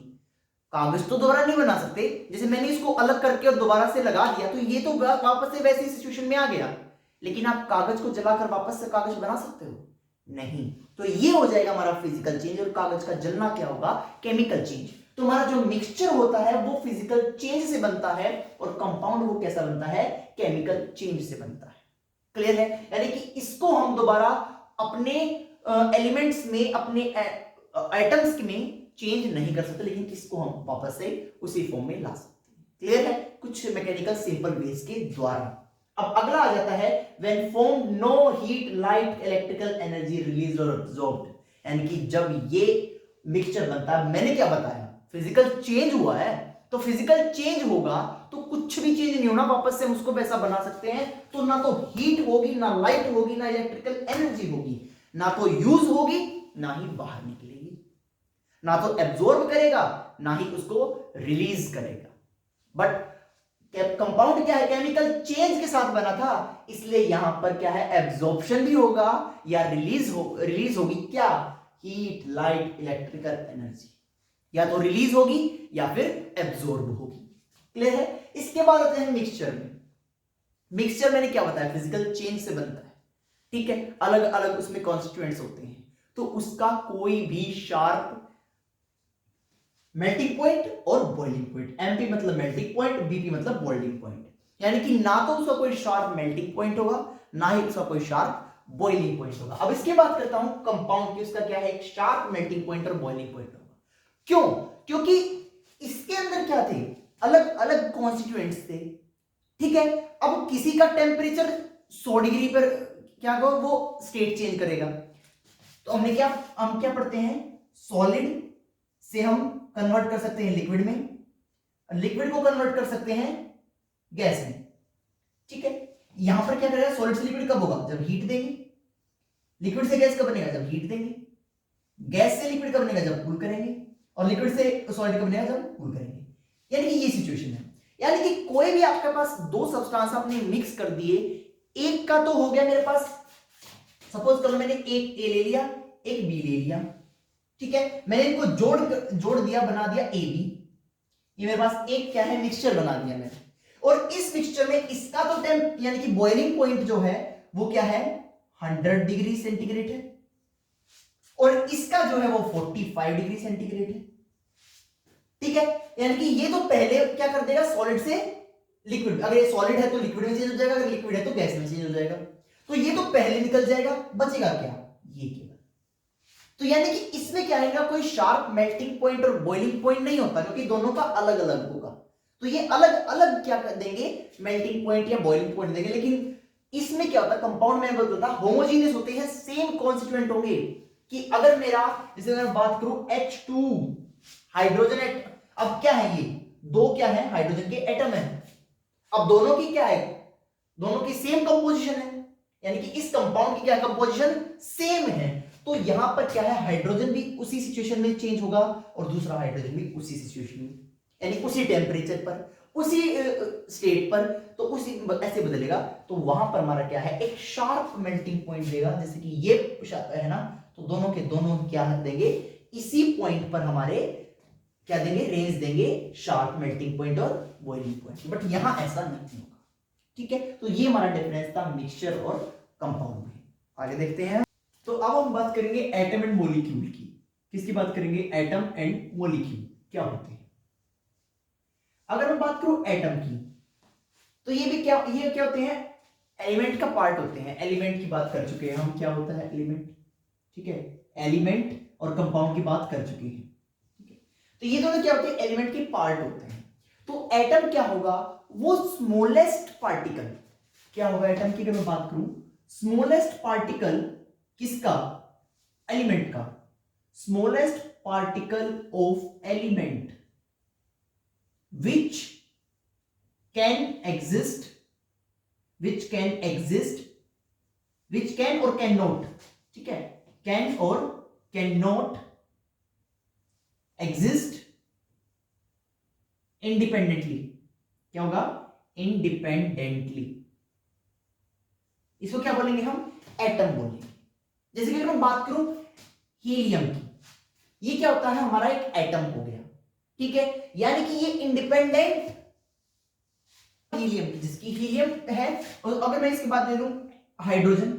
कागज तो दोबारा नहीं बना सकते, जैसे मैंने इसको अलग करके और दोबारा से लगा दिया तो ये तो वापस से वैसी सिचुएशन में आ गया, लेकिन आप कागज को जलाकर वापस से कागज बना सकते हो? नहीं। तो ये हो जाएगा हमारा फिजिकल चेंज, और कागज का जलना क्या होगा? Chemical change. तो हमारा जो मिक्सचर होता है वो फिजिकल चेंज से बनता है, और कंपाउंड वो कैसा बनता है? केमिकल चेंज से बनता है। क्लियर है, यानी कि इसको हम दोबारा अपने एलिमेंट्स में, अपने एटम्स में चेंज नहीं कर सकते, लेकिन इसको हम वापस से उसी फॉर्म में ला सकते हैं। क्लियर है, कुछ मैकेनिकल सिंपल वेज के द्वारा। अब अगला आ जाता है when form no heat light electrical energy release और अब्सॉर्ब्ड, यानी कि जब ये मिक्सचर बनता है, मैंने क्या बताया फिजिकल चेंज हुआ है, तो फिजिकल चेंज होगा तो कुछ भी चेंज नहीं होना, वापस से हम उसको वैसा बना सकते हैं। तो ना तो हीट होगी, ना लाइट होगी, ना इलेक्ट्रिकल एनर्जी होगी, ना तो यूज होगी, ना ही बाहर निकलेगी, ना तो एब्जॉर्ब करेगा, ना ही उसको रिलीज करेगा। बट कंपाउंड क्या है? केमिकल चेंज के साथ बना था, इसलिए यहां पर क्या है? एब्जॉर्प्शन भी होगा या रिलीज होगी क्या? हीट, लाइट, इलेक्ट्रिकल एनर्जी या तो रिलीज होगी या फिर एब्जॉर्ब होगी। क्लियर है। इसके बाद आते हैं मिक्सचर में। मिक्सचर मैंने क्या बताया? फिजिकल चेंज से बनता है। ठीक है, अलग अलग उसमें कॉन्स्टिट्यूएंट्स होते हैं, तो उसका कोई भी शार्प मेल्टिंग पॉइंट और बॉइलिंग पॉइंट, एमपी मतलब मेल्टिंग पॉइंट, बीपी मतलब बॉइलिंग पॉइंट, यानी कि ना तो उसका कोई शार्प मेल्टिंग पॉइंट होगा, ना ही उसका कोई शार्प बॉइलिंग पॉइंट होगा। अब इसके बात करता हूं कंपाउंड की, उसका क्या है? एक शार्प मेल्टिंग पॉइंट और बॉइलिंग पॉइंट होगा। क्यों? क्योंकि इसके अंदर क्या थे? अलग अलग कॉन्स्टिट्यूएंट्स थे। ठीक है, अब किसी का टेम्परेचर 100 डिग्री पर क्या होगा? वो स्टेट चेंज करेगा। तो हम क्या पढ़ते हैं? सॉलिड से हम कन्वर्ट कर सकते हैं लिक्विड में, लिक्विड को कन्वर्ट कर सकते हैं गैस में। ठीक है, यहां पर क्या करेगा? सॉलिड से लिक्विड कब होगा? जब हीट देंगे। लिक्विड से गैस कब बनेगा? जब हीट देंगे। गैस से लिक्विड कब बनेगा? जब कूल करेंगे। और लिक्विड से सॉलिड कब बनेगा? जब कूल करेंगे। यानी कि ये सिचुएशन है, यानी कि कोई भी आपके पास दो सब्सटेंस आपने मिक्स कर दिए, एक का तो हो गया मेरे पास, सपोज करो मैंने एक ए ले लिया, एक बी ले लिया। ठीक है, मैंने इनको जोड़ दिया, बना दिया ए बी। ये मेरे पास एक क्या है? मिक्सचर बना दिया मैंने। और इस मिक्सचर में इसका तो टेम्प यानी कि बॉइलिंग पॉइंट जो है वो क्या है? 100 डिग्री सेंटीग्रेड है, और इसका जो है वो 45 डिग्री सेंटीग्रेड है। ठीक है, यानी कि ये तो पहले क्या कर देगा? सॉलिड से लिक्विड, अगर ये सॉलिड है तो लिक्विड में चेंज हो जाएगा, अगर लिक्विड है तो गैस में चेंज हो जाएगा। तो ये तो पहले निकल जाएगा, बचेगा क्या? ये केवल। तो यानी कि इसमें क्या आएगा, कोई शार्प मेल्टिंग पॉइंट और बॉइलिंग पॉइंट नहीं होता, क्योंकि दोनों का अलग अलग होगा। तो ये अलग अलग क्या कर देंगे, मेल्टिंग पॉइंट या बॉइलिंग पॉइंट देंगे। लेकिन इसमें क्या होता है, कंपाउंड में होता है होमोजीनियस होते हैं, सेम कॉन्स्टिट्यूएंट होंगे। कि अगर मेरा, जैसे अगर बात करूं H2 हाइड्रोजन एटम, अब क्या है, ये दो क्या है, हाइड्रोजन के एटम है। अब दोनों की क्या है, दोनों की सेम कंपोजिशन है, यानी कि इस कंपाउंड की क्या कंपोजिशन सेम है। तो यहां पर क्या है, हाइड्रोजन भी उसी सिचुएशन में चेंज होगा और दूसरा हाइड्रोजन भी उसी सिचुएशन में, यानी उसी टेम्परेचर पर, उसी स्टेट पर, तो उसी ऐसे बदलेगा। तो वहां पर हमारा क्या है, एक शार्प मेल्टिंग पॉइंट देगा, जैसे कि ये है ना, तो दोनों के दोनों क्या देंगे, इसी पॉइंट पर हमारे क्या देंगे, रेंज देंगे, शार्प मेल्टिंग पॉइंट और बॉइलिंग पॉइंट। बट यहां ऐसा नहीं होगा, ठीक है। तो ये हमारा डिफरेंस था मिक्सचर और कंपाउंड में। आगे देखते हैं। तो अब हम बात करेंगे एटम एंड मॉलिक्यूल की। किसकी बात करेंगे, एटम एंड मॉलिक्यूल क्या होते हैं। अगर मैं बात करूं एटम की, तो ये क्या होते हैं, एलिमेंट का पार्ट होते हैं। एलिमेंट की बात कर चुके हैं हम, क्या होता है एलिमेंट, ठीक है। एलिमेंट और कंपाउंड की बात कर चुके हैं, ठीक है। तो ये दोनों क्या होते हैं, एलिमेंट के पार्ट होते हैं। तो एटम क्या होगा, वो स्मॉलेस्ट पार्टिकल, क्या होगा एटम की, अगर मैं बात करूं स्मॉलेस्ट पार्टिकल किसका, एलिमेंट का, smallest particle of element which can exist, which can or cannot, ठीक है, can or cannot exist independently, क्या होगा, independently, इसको क्या बोलेंगे हम, एटम बोलेंगे। जैसे कि अगर मैं बात करूं हीलियम की, ये क्या होता है, हमारा एक एटम हो गया, ठीक है, यानी कि ये इंडिपेंडेंट हीलियम की, जिसकी हीलियम है। और अगर मैं इसकी बात ले लूं हाइड्रोजन,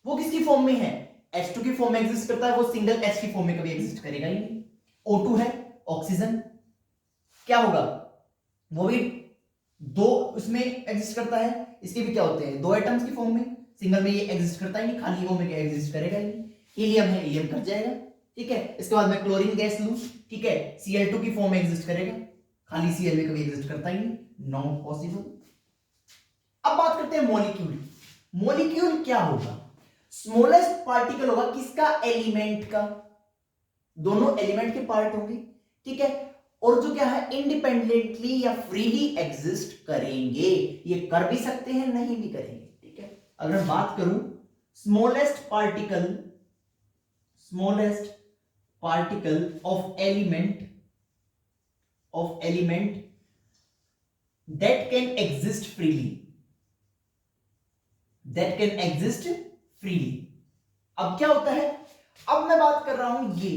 वो किसकी फॉर्म में है, H2 की फॉर्म में एग्जिस्ट करता है, वो सिंगल H की फॉर्म में कभी एग्जिस्ट करेगा ही नहीं। O2 है ऑक्सीजन, क्या होगा, वो भी दो उसमें एग्जिस्ट करता है, इसके भी क्या होते हैं, दो एटम्स की फॉर्म में, सिंगल में ये एग्जिस्ट करता ही नहीं, खाली वो में क्या एग्जिस्ट करेगा ही नहीं। हीलियम है, हीलियम कर जाएगा, ठीक है। इसके बाद मैं क्लोरीन गैस लूं, ठीक है, Cl2 की फॉर्म में एग्जिस्ट करेगा, खाली Cl में कभी एग्जिस्ट करता ही नहीं, नॉट पॉसिबल। अब बात करते हैं मॉलिक्यूल। मॉलिक्यूल क्या होगा, स्मॉलेस्ट पार्टिकल होगा किसका, एलिमेंट का, दोनों एलिमेंट के पार्ट होंगे, ठीक है। और जो क्या है, इंडिपेंडेंटली या फ्रीली एग्जिस्ट करेंगे, ये कर भी सकते हैं, नहीं भी करेंगे, ठीक है। अगर बात करूं smallest particle of element that can exist freely, अब क्या होता है, अब मैं बात कर रहा हूं, ये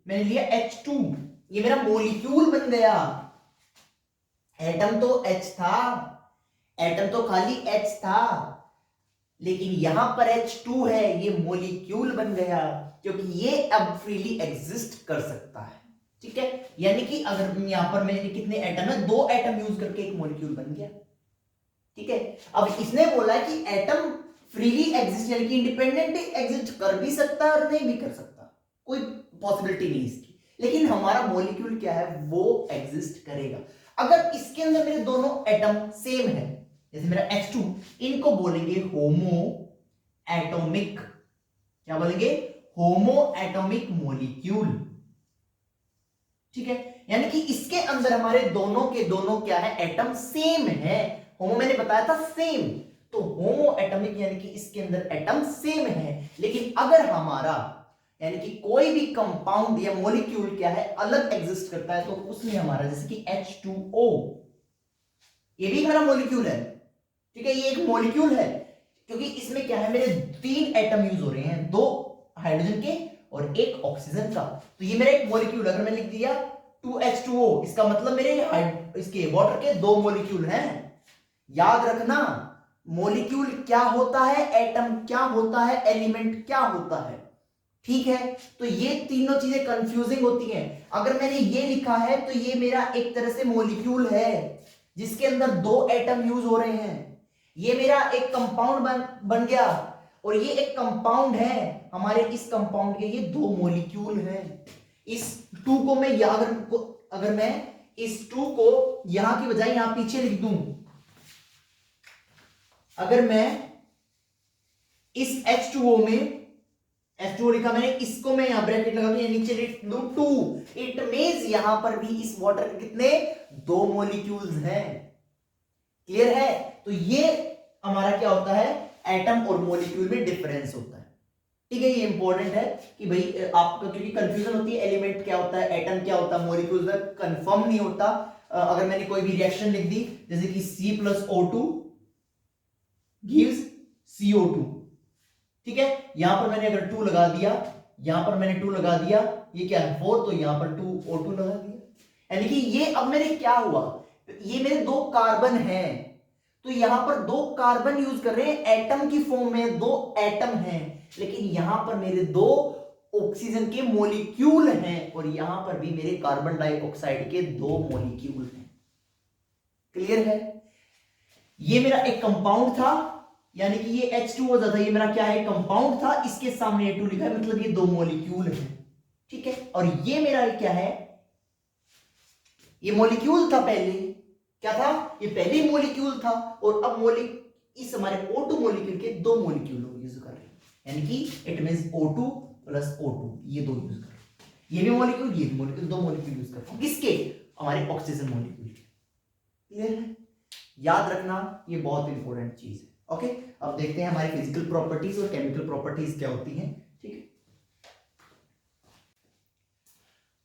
मैंने लिया H2, ये मेरा मॉलिक्यूल बन गया। एटम तो H था, एटम तो खाली H था, लेकिन यहां पर H2 है, ये मॉलिक्यूल बन गया, क्योंकि ये अब फ्रीली एग्जिस्ट कर सकता है, ठीक है। यानी कि अगर यहां पर मैंने कितने एटम है, दो एटम यूज करके एक मॉलिक्यूल बन गया, ठीक है। अब इसने बोला कि एटम फ्रीली एग्जिस्ट, यानी कि इंडिपेंडेंट एग्जिस्ट कर भी सकता है और नहीं भी कर सकता, कोई पॉसिबिलिटी नहीं इसकी। लेकिन हमारा मॉलिक्यूल क्या है, वो एग्जिस्ट करेगा अगर इसके अंदर मेरे दोनों एटम सेम है। जैसे मेरा H2, इनको बोलेंगे होमो एटॉमिक, क्या बोलेंगे, होमो एटॉमिक मॉलिक्यूल, ठीक है। यानी कि इसके अंदर हमारे दोनों के दोनों क्या है, एटम सेम है। होमो मैंने बताया था सेम, तो होमो एटॉमिक यानी कि इसके अंदर एटम सेम है। लेकिन अगर हमारा यानी कि कोई भी कंपाउंड या मॉलिक्यूल क्या है, अलग एग्जिस्ट करता है, तो उसमें हमारा जैसे कि H2O, ये भी हमारा मॉलिक्यूल है, ठीक है, ये एक मॉलिक्यूल है, क्योंकि इसमें क्या है, मेरे तीन एटम यूज हो रहे हैं, दो हाइड्रोजन के और एक ऑक्सीजन का, तो ये मेरा एक मॉलिक्यूल। अगर मैं लिख दिया 2H2O, इसका मतलब मेरे इसके वाटर के दो मॉलिक्यूल हैं। याद रखना, मॉलिक्यूल क्या होता है, एटम क्या होता है, एलिमेंट क्या होता है, ठीक है। तो ये तीनों चीजें कंफ्यूजिंग होती हैं। अगर मैंने ये लिखा है तो ये मेरा एक तरह से मॉलिक्यूल है जिसके अंदर दो एटम यूज हो रहे हैं, ये मेरा एक कंपाउंड बन गया। और ये एक कंपाउंड है, हमारे इस कंपाउंड के ये 2 मॉलिक्यूल हैं। इस 2 को मैं अगर मैं इस 2 को यहां की बजाय यहां पीछे लिख दूं, अगर मैं इस H2O में H2O लिखा मैंने, इसको मैं यहां ब्रैकेट लगा दूं, नीचे लिख दूं 2, इट मींस यहां पर भी इस वाटर के कितने 2 मॉलिक्यूल्स हैं। क्लियर है? तो ये हमारा क्या होता है, एटम और मॉलिक्यूल में डिफरेंस होता है। ठीक है, ये इंपॉर्टेंट है कि भाई आपको, क्योंकि कंफ्यूजन होती है एलिमेंट क्या होता है, एटम क्या होता है, मॉलिक्यूल कंफर्म नहीं होता। अगर मैंने कोई भी रिएक्शन लिख दी जैसे कि C+O2 गिव्स CO2, ठीक है, यहां पर मैंने अगर 2 लगा दिया, यहां पर मैंने 2 लगा दिया, ये क्या है 4, तो यहां पर 2O2 लगा दिया। यानी कि ये अब मेरे क्या हुआ, ये मेरे 2 कार्बन हैं, तो यहां पर 2 कार्बन यूज कर रहे हैं, एटम की फॉर्म में 2 एटम हैं, लेकिन यहां पर मेरे 2 ऑक्सीजन के मॉलिक्यूल हैं, और यहां पर भी मेरे कार्बन डाइऑक्साइड के 2 मॉलिक्यूल हैं। क्लियर है? ये मेरा एक कंपाउंड था, यानी कि ये H2O था, ये मेरा क्या है, कंपाउंड था, इसके सामने ये 2 लिखा है, मतलब ये 2 मॉलिक्यूल है। ठीक है, और ये मेरा क्या है, ये मॉलिक्यूल था पहले, क्या था, ये पहले मॉलिक्यूल था, और अब इस हमारे O2 मॉलिक्यूल के 2 मॉलिक्यूल यूज कर रहे हैं, यानी कि it means O2 plus O2, ये 2 यूज कर रहे हैं, ये भी मॉलिक्यूल, ये भी मॉलिक्यूल, 2 मॉलिक्यूल यूज कर रहे हैं, किसके, हमारे ऑक्सीजन मॉलिक्यूल के। क्लियर है? याद रखना, ये बहुत इंपॉर्टेंट चीज है। ओके, अब देखते हैं हमारी फिजिकल प्रॉपर्टीज और केमिकल प्रॉपर्टीज क्या होती हैं। ठीक है,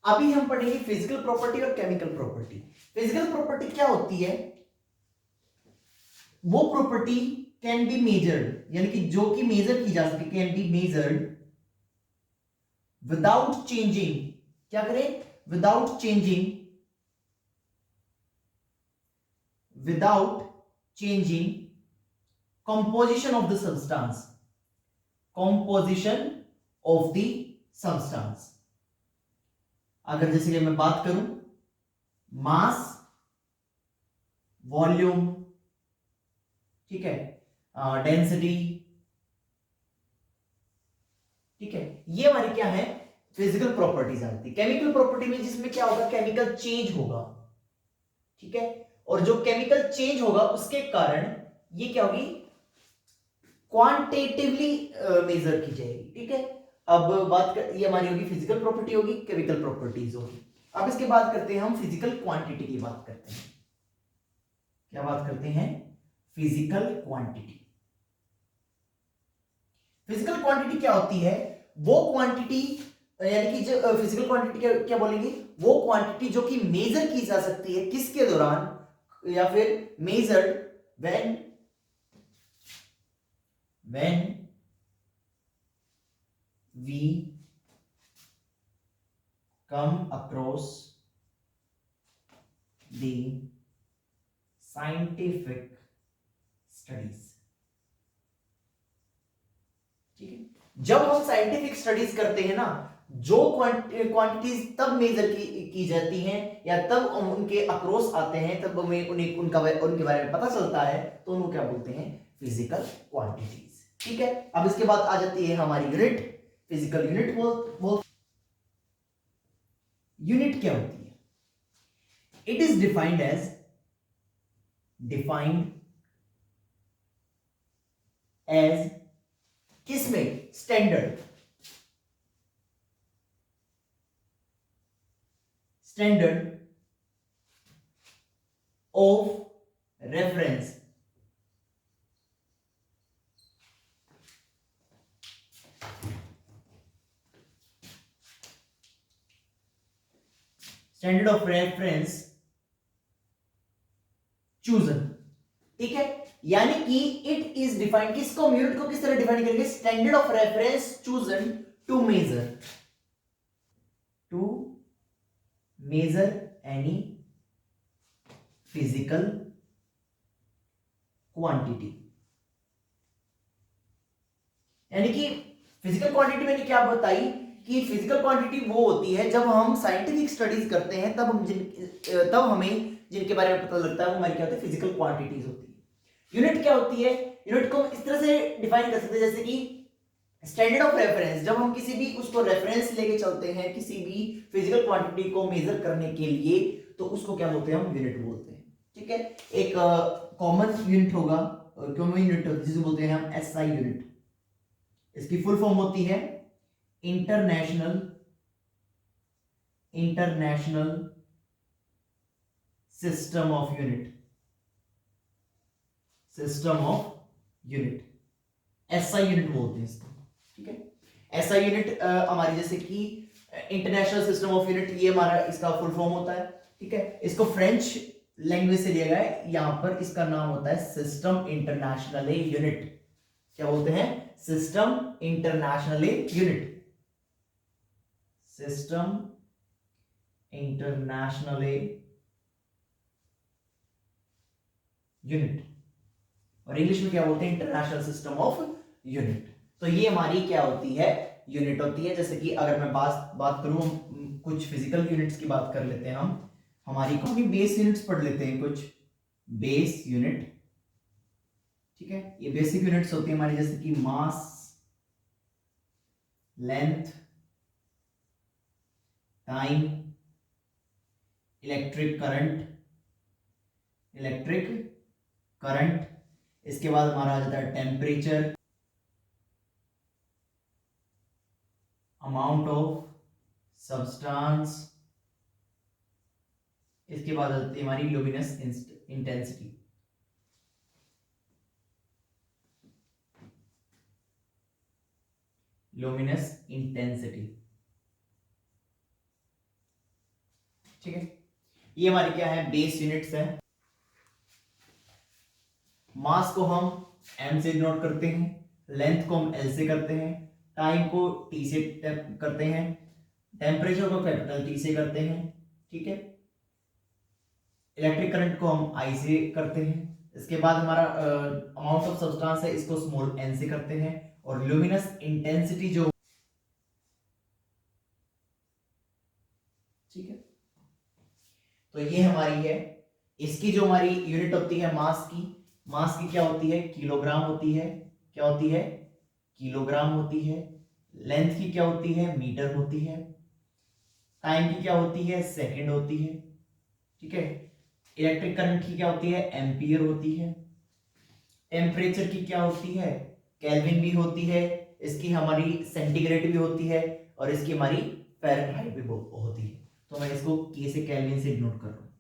अभी हम पढ़ेंगे फिजिकल प्रॉपर्टी और केमिकल प्रॉपर्टी। फिजिकल प्रॉपर्टी क्या होती है, वो प्रॉपर्टी कैन बी मेजर्ड, यानी कि जो कि मेजर की जा सके, can be measured without changing, क्या करें, without changing, without changing composition of the substance, composition of the substance। अगर जैसे कि मैं बात करूं मास, वॉल्यूम, ठीक है, डेंसिटी, ठीक है, ये हमारी क्या है, फिजिकल प्रॉपर्टीज आती है। केमिकल प्रॉपर्टी में जिसमें क्या होगा, केमिकल चेंज होगा, ठीक है, और जो केमिकल चेंज होगा उसके कारण ये क्या होगी, क्वांटिटेटिवली मेजर की जाएगी। ठीक है, अब बात कर, ये हमारी होगी फिजिकल प्रॉपर्टी, होगी केमिकल प्रॉपर्टीज होगी। अब इसके बाद करते हैं हम फिजिकल क्वांटिटी की बात करते हैं। क्या बात करते हैं, फिजिकल क्वांटिटी। फिजिकल क्वांटिटी क्या होती है, वो क्वांटिटी, यानी कि जो फिजिकल क्वांटिटी क्या बोलेंगे, वो क्वांटिटी जो कि मेजर की जा सकती है किसके दौरान, या फिर measured when we come across the scientific studies। ठीक है, जब हम साइंटिफिक स्टडीज करते हैं ना, जो क्वांटिटीज तब मेजर की जाती हैं, या तब उनके अक्रॉस आते हैं, तब हमें उनके बारे में पता चलता है, तो उनको क्या बोलते हैं, फिजिकल क्वांटिटीज। ठीक है, अब इसके बाद आ जाती है हमारी यूनिट, फिजिकल यूनिट। वो यूनिट क्या होती है, इट इज डिफाइंड एज किसमें, standard of reference. Standard of reference chosen. ठीक है, यानी कि इट इज डिफाइंड, किसको, यूनिट को किस तरह डिफाइन करेंगे, standard of reference chosen to measure any physical quantity. यानी कि फिजिकल क्वांटिटी मैंने क्या बताई, कि फिजिकल क्वांटिटी वो होती है जब हम साइंटिफिक स्टडीज करते हैं, तब हमें जिनके बारे में पता लगता है, वो हमारी क्या होती है, फिजिकल क्वांटिटीज होती है। यूनिट क्या होती है, यूनिट को हम इस तरह से डिफाइन कर सकते हैं जैसे कि स्टैंडर्ड ऑफ रेफरेंस, जब हम किसी भी उसको रेफरेंस लेके चलते हैं किसी भी फिजिकल क्वांटिटी को मेजर करने के लिए, तो उसको क्या बोलते हैं, हम यूनिट बोलते हैं। ठीक है, एक कॉमन यूनिट होगा, कॉमन यूनिट जिसे बोलते हैं हम एसआई यूनिट। इसकी फुल फॉर्म होती है international system of unit, SI unit बोलते हैं इसको। ठीक है, एसआई यूनिट हमारी जैसे कि इंटरनेशनल सिस्टम ऑफ यूनिट, ये हमारा इसका फुल फॉर्म होता है। ठीक है, इसको फ्रेंच लैंग्वेज से लिया गया है, यहां पर इसका नाम होता है सिस्टम इंटरनेशनल यूनिट। क्या बोलते हैं, system international unit, system international unit, और इंग्लिश में क्या बोलते हैं, इंटरनेशनल सिस्टम ऑफ यूनिट। तो ये हमारी क्या होती है, यूनिट होती है। जैसे कि अगर मैं बात करूं, कुछ फिजिकल यूनिट्स की बात कर लेते हैं हम, हमारी कौन सी बेस यूनिट्स पढ़ लेते हैं, कुछ बेस यूनिट। ठीक है, ये बेसिक यूनिट्स होती है हमारी, जैसे कि मास, लेंथ, टाइम, इलेक्ट्रिक करंट, इसके बाद हमारा आ जाता है टेम्परेचर, अमाउंट ऑफ सब्सटेंस, इसके बाद आ जाती है हमारी ल्यूमिनस इंटेंसिटी। ठीक है, ये हमारी क्या है, बेस यूनिट्स है। मास को हम m से डिनोट करते हैं, लेंथ को हम l से करते हैं, टाइम को t से करते हैं, टेम्परेचर को कैपिटल T से करते हैं। ठीक है, इलेक्ट्रिक करंट को हम I से करते हैं। इसके बाद हमारा अमाउंट ऑफ सब्सटेंस है, इसको स्मॉल n से करते हैं, और ल्यूमिनस इंटेंसिटी जो, ठीक है, तो ये हमारी है। इसकी जो हमारी यूनिट होती है मास की क्या होती है, किलोग्राम होती है। क्या होती है, किलोग्राम होती है। लेंथ की क्या होती है, मीटर होती है। टाइम की क्या होती है, सेकंड होती है। ठीक है, इलेक्ट्रिक करंट की क्या होती है, एम्पियर होती है। टेम्परेचर की क्या होती है, केल्विन भी होती है। इसकी हमारी सेंटीग्रेड भी होती है, और इसकी हमारी फ़ारेनहाइट भी होती है। तो मैं इसको के से केल्विन से डिनोट कर रहा हूं।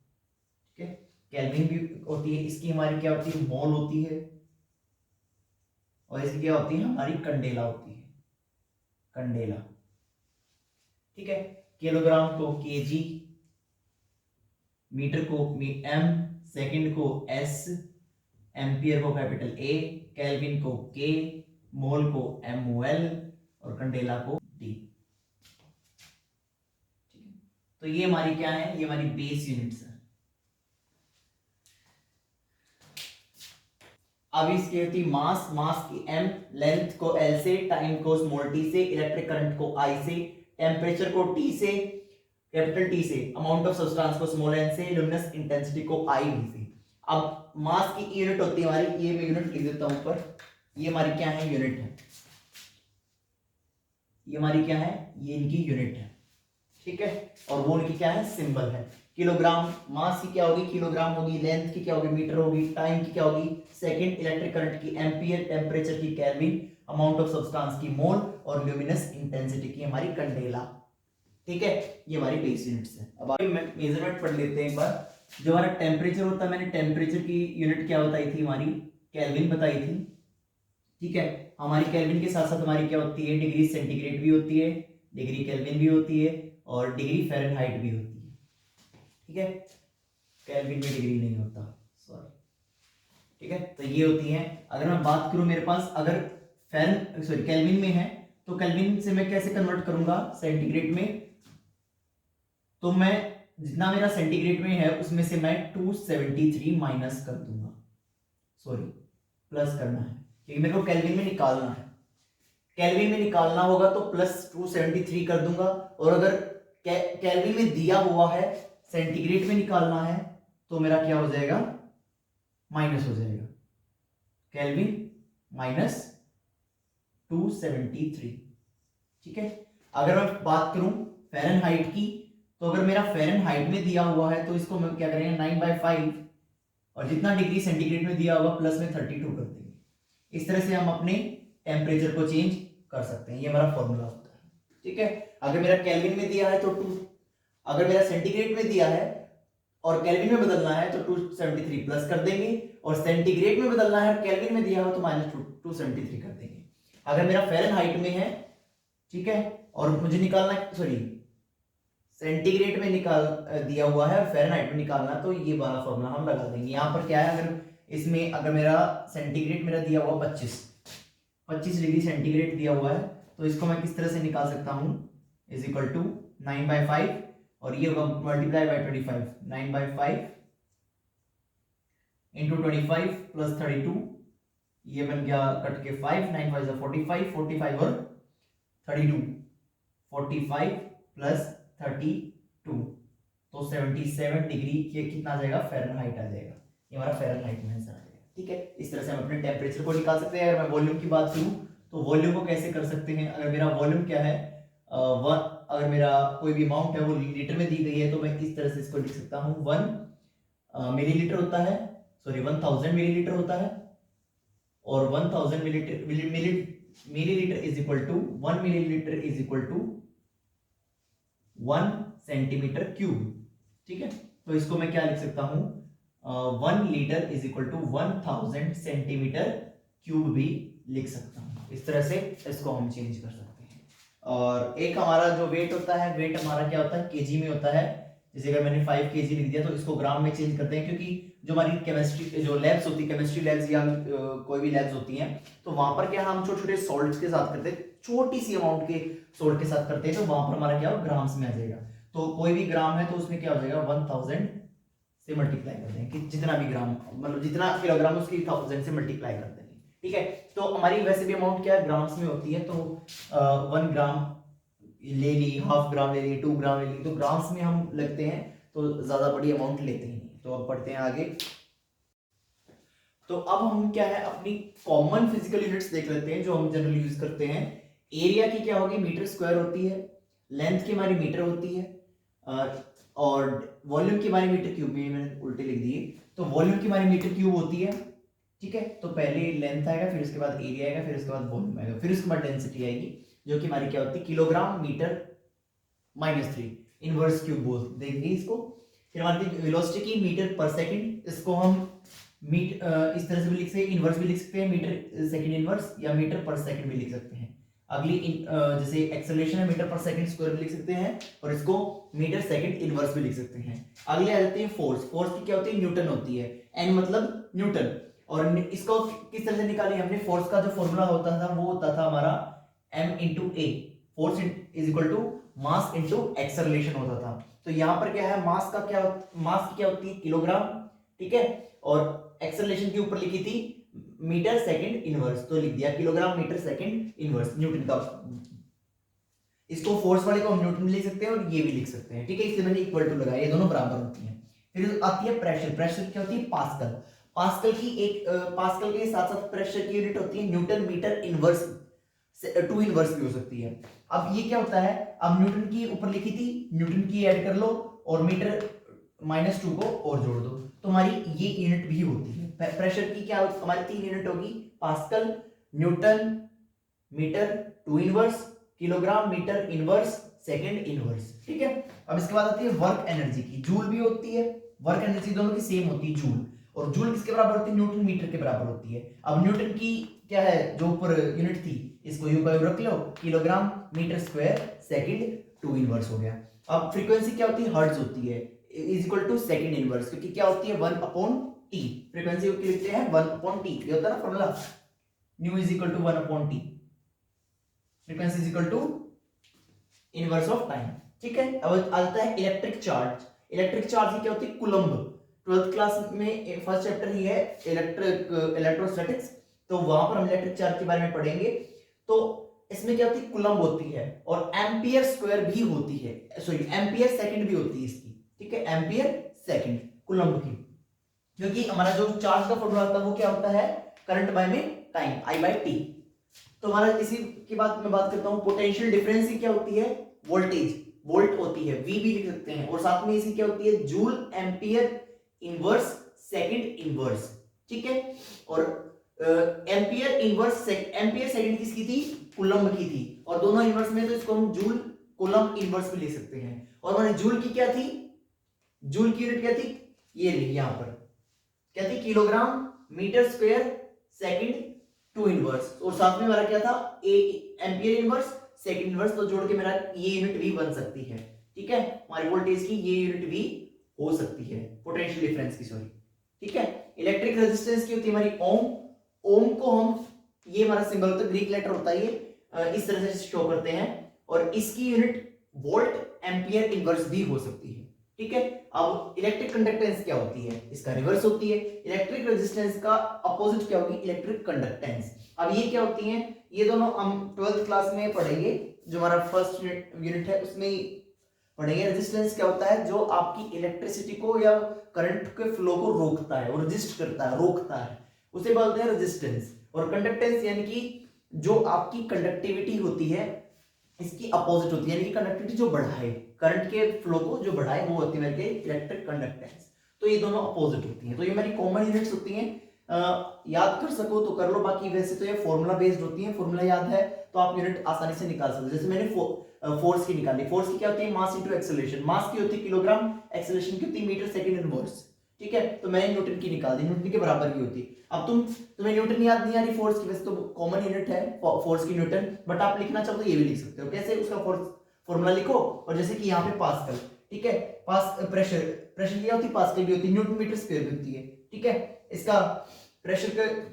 ठीक है, केल्विन भी होती है। इसकी हमारी क्या होती है, मोल होती है, और इसकी क्या होती है, हमारी कंडेला होती है, कंडेला। ठीक है, किलोग्राम को केजी, मीटर को एम, सेकंड को एस, एम्पियर को कैपिटल ए, केल्विन को के, मोल को MOL, और कंडेला को D। ठीक है, तो ये हमारी क्या है, ये हमारी बेस यूनिट्स है। अब इसकी होती मास की m, लेंथ को l से, टाइम को स्मॉल t से, इलेक्ट्रिक करंट को I से, टेम्परेचर को T से, कैपिटल T से, अमाउंट ऑफ सब्सटेंस को स्मॉल n से, ल्यूमिनस इंटेंसिटी को IV से। अब मास की यूनिट होती है हमारी, ये मैं यूनिट लिख देता हूं ऊपर, ये हमारी क्या है, यूनिट है। ये हमारी क्या है, ये इनकी यूनिट है। ठीक है, और वो इनकी क्या है, सिंबल है। किलोग्राम, मास की क्या होगी, किलोग्राम होगी, लेंथ की क्या होगी, मीटर होगी, टाइम की क्या होगी, सेकंड, इलेक्ट्रिक करंट की एम्पियर, टेम्परेचर की केल्विन, अमाउंट ऑफ सब्सटेंस की मोल, और ल्यूमिनस इंटेंसिटी की हमारी कंडेला। ठीक है, ये हमारी बेस यूनिट्स है। अब आगे मेजरमेंट पढ़ लेते हैं एक बार। जो हमारा टेम्परेचर होता है, मैंने टेम्परेचर की यूनिट क्या बताई थी, हमारी केल्विन बताई थी। ठीक है, हमारी केल्विन के साथ साथ हमारी क्या होती है, डिग्री सेंटीग्रेड भी होती है, डिग्री केल्विन भी होती है, और डिग्री फ़ारेनहाइट भी होती है। ठीक है, केल्विन में डिग्री नहीं होता, सॉरी। ठीक है, तो ये होती है। अगर मैं बात करूं, मेरे पास अगर केल्विन में है, तो केल्विन से मैं कैसे कन्वर्ट करूंगा सेंटीग्रेड में, तो मैं जितना मेरा सेंटीग्रेड में है उसमें से मैं 273 माइनस कर दूंगा, सॉरी प्लस करना है, क्योंकि मेरे को केल्विन में निकालना है। केल्विन में निकालना होगा तो प्लस 273 कर दूंगा, और अगर केल्विन में दिया हुआ है, सेंटीग्रेड में निकालना है, तो मेरा क्या हो जाएगा, माइनस हो जाएगा। Kelvin minus 273। ठीक है, अगर मैं बात करूं फ़ारेनहाइट की, तो अगर मेरा फ़ारेनहाइट में दिया हुआ है तो इसको हम क्या करेंगे 9/5 और जितना डिग्री सेंटीग्रेड में दिया हुआ प्लस में 32 कर देंगे। इस तरह से हम अपने टेम्परेचर को चेंज कर सकते हैं, ये हमारा फॉर्मूला होता है। ठीक है, अगर मेरा केल्विन में दिया है तो 2, अगर मेरा सेंटीग्रेड में दिया है और केल्विन में बदलना है तो 273 प्लस कर देंगे, और सेंटीग्रेड में बदलना है और केल्विन में दिया हो तो माइनस 273 कर देंगे। अगर मेरा फ़ारेनहाइट में है, ठीक है, और मुझे निकालना, सॉरी सेंटीग्रेड में निकाल दिया हुआ है और फ़ारेनहाइट में निकालना, तो ये वाला फॉर्मूला हम लगा देंगे। यहाँ पर क्या है, अगर इसमें अगर मेरा सेंटीग्रेड मेरा दिया हुआ 25 डिग्री सेंटीग्रेड दिया हुआ है, तो इसको मैं किस तरह से निकाल सकता हूँ, इज इक्वल टू 9/5 और ये होगा मल्टीप्लाई बाय 25, 9/5 इंटू 25 प्लस 32, ये बन गया कट के 5, 9 5 45, 45 और 32, 45 प्लस 32, तो 77 डिग्री ये कितना आ जाएगा, फ़ारेनहाइट आ जाएगा। ये हमारा फ़ारेनहाइट में आंसर आ जाएगा। ठीक है, इस तरह से हम अपने टेम्परेचर को निकाल सकते हैं। अगर मैं वॉल्यूम की बात करूं तो वॉल्यूम को कैसे कर सकते हैं, अगर मेरा वॉल्यूम क्या है, अगर मेरा कोई भी अमाउंट है वो लीटर में दी गई है, तो मैं इस तरह से इसको लिख सकता हूँ 1 मिलीलीटर होता है, सॉरी 1000 मिलीलीटर होता है, और 1000 millilitre is equal to 1 millilitre is equal to 1 centimetre cube. ठीक है, तो इसको मैं क्या लिख सकता हूं, 1 litre is equal to 1000 centimetre cube भी लिख सकता हूं। इस तरह से इसको हम चेंज कर सकते हैं। और एक हमारा जो वेट होता है, वेट हमारा क्या होता है, केजी में होता है। जैसे अगर मैंने 5 केजी लिख दिया तो इसको ग्राम में चेंज करते हैं, क्योंकि जो हमारी केमिस्ट्री जो लैब्स होती है, केमिस्ट्री लैब्स या कोई भी लैब्स होती हैं, तो वहां पर क्या हम छोटे छोटे सॉल्ट्स के साथ करते हैं, छोटी सी अमाउंट के सॉल्ट के साथ करते हैं, तो वहां पर हमारा क्या हो, ग्राम्स में आ जाएगा। तो कोई भी ग्राम है तो उसमें क्या हो जाएगा, 1000 से मल्टीप्लाई कर देंगे, कि जितना भी ग्राम मतलब जितना किलोग्राम उसकी 1000 से मल्टीप्लाई कर देंगे। ठीक है, तो हमारी वैसे भी अमाउंट क्या है, ग्राम्स में होती है, तो 1 ग्राम ले ली, हाफ ग्राम ले ली, 2 ग्राम ले ली, तो ग्राम्स में हम लगते हैं, तो ज्यादा बड़ी अमाउंट लेते ही नहीं। तो अब पढ़ते हैं आगे। तो अब हम क्या है, अपनी कॉमन फिजिकल यूनिट्स देख लेते हैं जो हम जनरली यूज करते हैं। एरिया की क्या होगी, मीटर स्क्वायर होती है, लेंथ की हमारी मीटर होती है, और वॉल्यूम की हमारी मीटर क्यूब में, मैंने उल्टे लिख दिए, तो वॉल्यूम की हमारी मीटर क्यूब होती है। ठीक है, तो पहले लेंथ आएगा, फिर उसके बाद एरिया आएगा, फिर उसके बाद वॉल्यूम आएगा, फिर उसके बाद डेंसिटी आएगी, जो कि हमारी क्या होती है, किलोग्राम मीटर -3 इनवर्स क्यूब बोल देंगे इसको। फिर हमारी वेलोसिटी की मीटर पर सेकंड, इसको हम इस तरह से भी लिख सकते हैं, इनवर्स भी लिख सकते हैं, मीटर सेकंड इनवर्स, या मीटर पर सेकंड भी लिख सकते हैं। अगली जैसे एक्सेलरेशन है, मीटर पर सेकंड स्क्वायर भी लिख सकते हैं, और इसको मीटर सेकंड इनवर्स भी लिख सकते हैं। अगली आ जाती है फोर्स। फोर्स की क्या होती है, न्यूटन होती है, एन मतलब न्यूटन। और इसको किस तरह से निकाली हमने, फोर्स का जो फॉर्मूला होता था वो होता था हमारा m into A, force is equal to mass into acceleration होता था। तो यहाँ पर क्या है, मास की क्या होती है, किलोग्राम। ठीक है, और एक्सेलरेशन के ऊपर लिखी थी मीटर सेकंड इनवर्स, तो लिख दिया kilogram metre second inverse, newton का। इसको फोर्स वाले को हम न्यूटन लिख सकते हैं और ये भी लिख सकते हैं। ठीक है, इसलिए मैंने इक्वल टू लगाया, ये दोनों बराबर होती हैं। फिर आती है प्रेशर। प्रेशर क्या होती है, पास्कल। पास्कल के साथ साथ प्रेशर की यूनिट होती है न्यूटन मीटर इनवर्स, 2 इनवर्स भी हो सकती है। अब ये क्या होता है, अब न्यूटन की ऊपर लिखी थी, न्यूटन की ऐड कर लो और मीटर -2 को और जोड़ दो, तो हमारी ये यूनिट भी होती है। प्रेशर की क्या हमारी 3 यूनिट होगी, pascal, newton metre 2 inverse, kilogram metre inverse second inverse. ठीक है, अब इसके बाद आती है वर्क एनर्जी की। जूल भी होती है, वर्क एनर्जी दोनों की सेम होती है, जूल। और जूल किसके बराबर होती है, न्यूटन मीटर के बराबर होती है। अब न्यूटन की क्या है, जो ऊपर यूनिट थी, इसको यू बाय रख लो, kilogram metre square second 2 inverse हो गया। अब फ्रीक्वेंसी क्या होती है, हर्ट्ज होती है, is equal to second inverse, क्योंकि क्या होती है 1/t। फ्रीक्वेंसी को लिखते हैं 1/t, ये होता है ना formula, nu is equal to 1/t, frequency is equal to inverse of time. ठीक है, अब आता है इलेक्ट्रिक चार्ज। इलेक्ट्रिक चार्ज की क्या होती है, कूलम्ब। 12th क्लास में फर्स्ट चैप्टर ही है इलेक्ट्रोस्टैटिक्स, तो वहां पर हम इलेक्ट्रिक चार्ज के बारे में पढ़ेंगे। तो इसमें क्या होती है, कूलम्ब होती है, और एम्पियर स्क्वायर भी होती है, सॉरी एम्पियर सेकंड भी होती है इसकी। ठीक है, एम्पियर सेकंड कूलम्ब की, क्योंकि हमारा जो चार्ज का फॉर्मूला होता है वो क्या होता है, करंट बाय में टाइम I by T। तो हमारा इसी की बात मैं बात करता हूँ, पोटेंशियल डिफरेंस की क्या होती है, वोल्टेज, वोल्ट होती है, V भी लिख सकते हैं, और साथ में इसी क्या होती है, joule ampere inverse second inverse, ठीक है। और एम्पियर इनवर्स एम्पियर सेकंड किसकी थी, कूलम्ब की थी, और दोनों इनवर्स में तो इसको हम जूल कूलम्ब इनवर्स भी लिख सकते हैं। और हमारे जूल की क्या थी, जूल की यूनिट क्या थी, ये लिखी यहां पर क्या थी, kilogram metre square second two inverse, और साथ में हमारा क्या था, A ampere inverse second inverse, तो जोड़ के मेरा ये यूनिट भी बन सकती है, ठीक है। हमारी वोल्टेज की ये यूनिट भी हो सकती है, पोटेंशियल डिफरेंस की, सॉरी, ठीक है। इलेक्ट्रिक रेजिस्टेंस की होती है हमारी ओम। ओम को हम, ये हमारा सिंबल होता है, ग्रीक लेटर होता है ये, इस तरह से शो करते हैं, और इसकी यूनिट वोल्ट एम्पियर इनवर्स भी हो सकती है, ठीक है। अब इलेक्ट्रिक कंडक्टेंस क्या होती है, इसका रिवर्स होती है। इलेक्ट्रिक रेजिस्टेंस का अपोजिट क्या होगी, इलेक्ट्रिक कंडक्टेंस। अब ये क्या होती हैं, ये दोनों हम 12th क्लास में पढ़ेंगे, जो हमारा फर्स्ट यूनिट है उसमें ही पढ़ेंगे। रेजिस्टेंस क्या होता है, जो आपकी इलेक्ट्रिसिटी को या करंट के फ्लो को रोकता है, और रेजिस्ट करता है, रोकता है, उसे बोलते हैं रेजिस्टेंस। और कंडक्टेंस यानी कि जो आपकी कंडक्टिविटी होती है, इसकी अपोजिट होती है, यानी कि कंडक्टिविटी जो बढ़ाए, करंट के फ्लो को जो बढ़ाए, वो होती है मेरे इलेक्ट्रिक कंडक्टेंस। तो ये दोनों अपोजिट होती हैं, तो ये मेरी कॉमन यूनिट्स होती हैं। याद कर सको तो कर लो, बाकी वैसे तो ये फॉर्मूला बेस्ड होती है, फॉर्मूला याद है तो आप यूनिट आसानी से निकाल सकते हो। जैसे मैंने फोर्स की निकाली, फोर्स की क्या होती है, मास इनटू एक्सेलरेशन, मास की होती है किलोग्राम, एक्सेलरेशन की होती है मीटर सेकंड इनवर्स, ठीक है। तो मैंने न्यूटन की निकाल दी, न्यूटन के बराबर की होती है। अब तुम्हें न्यूटन याद नहीं आ रही फोर्स की, वैसे तो कॉमन यूनिट है फोर्स की न्यूटन, बट आप लिखना चाहो तो ये भी लिख सकते हो। कैसे, उसका फॉर्मूला लिखो, और जैसे कि यहाँ पे पास्कल, ठीक है, प्रेशर क्या होती है, पास्कल भी होती है, न्यूटन मीटर स्क्वायर भी होती है, ठीक है। इसका प्रेशर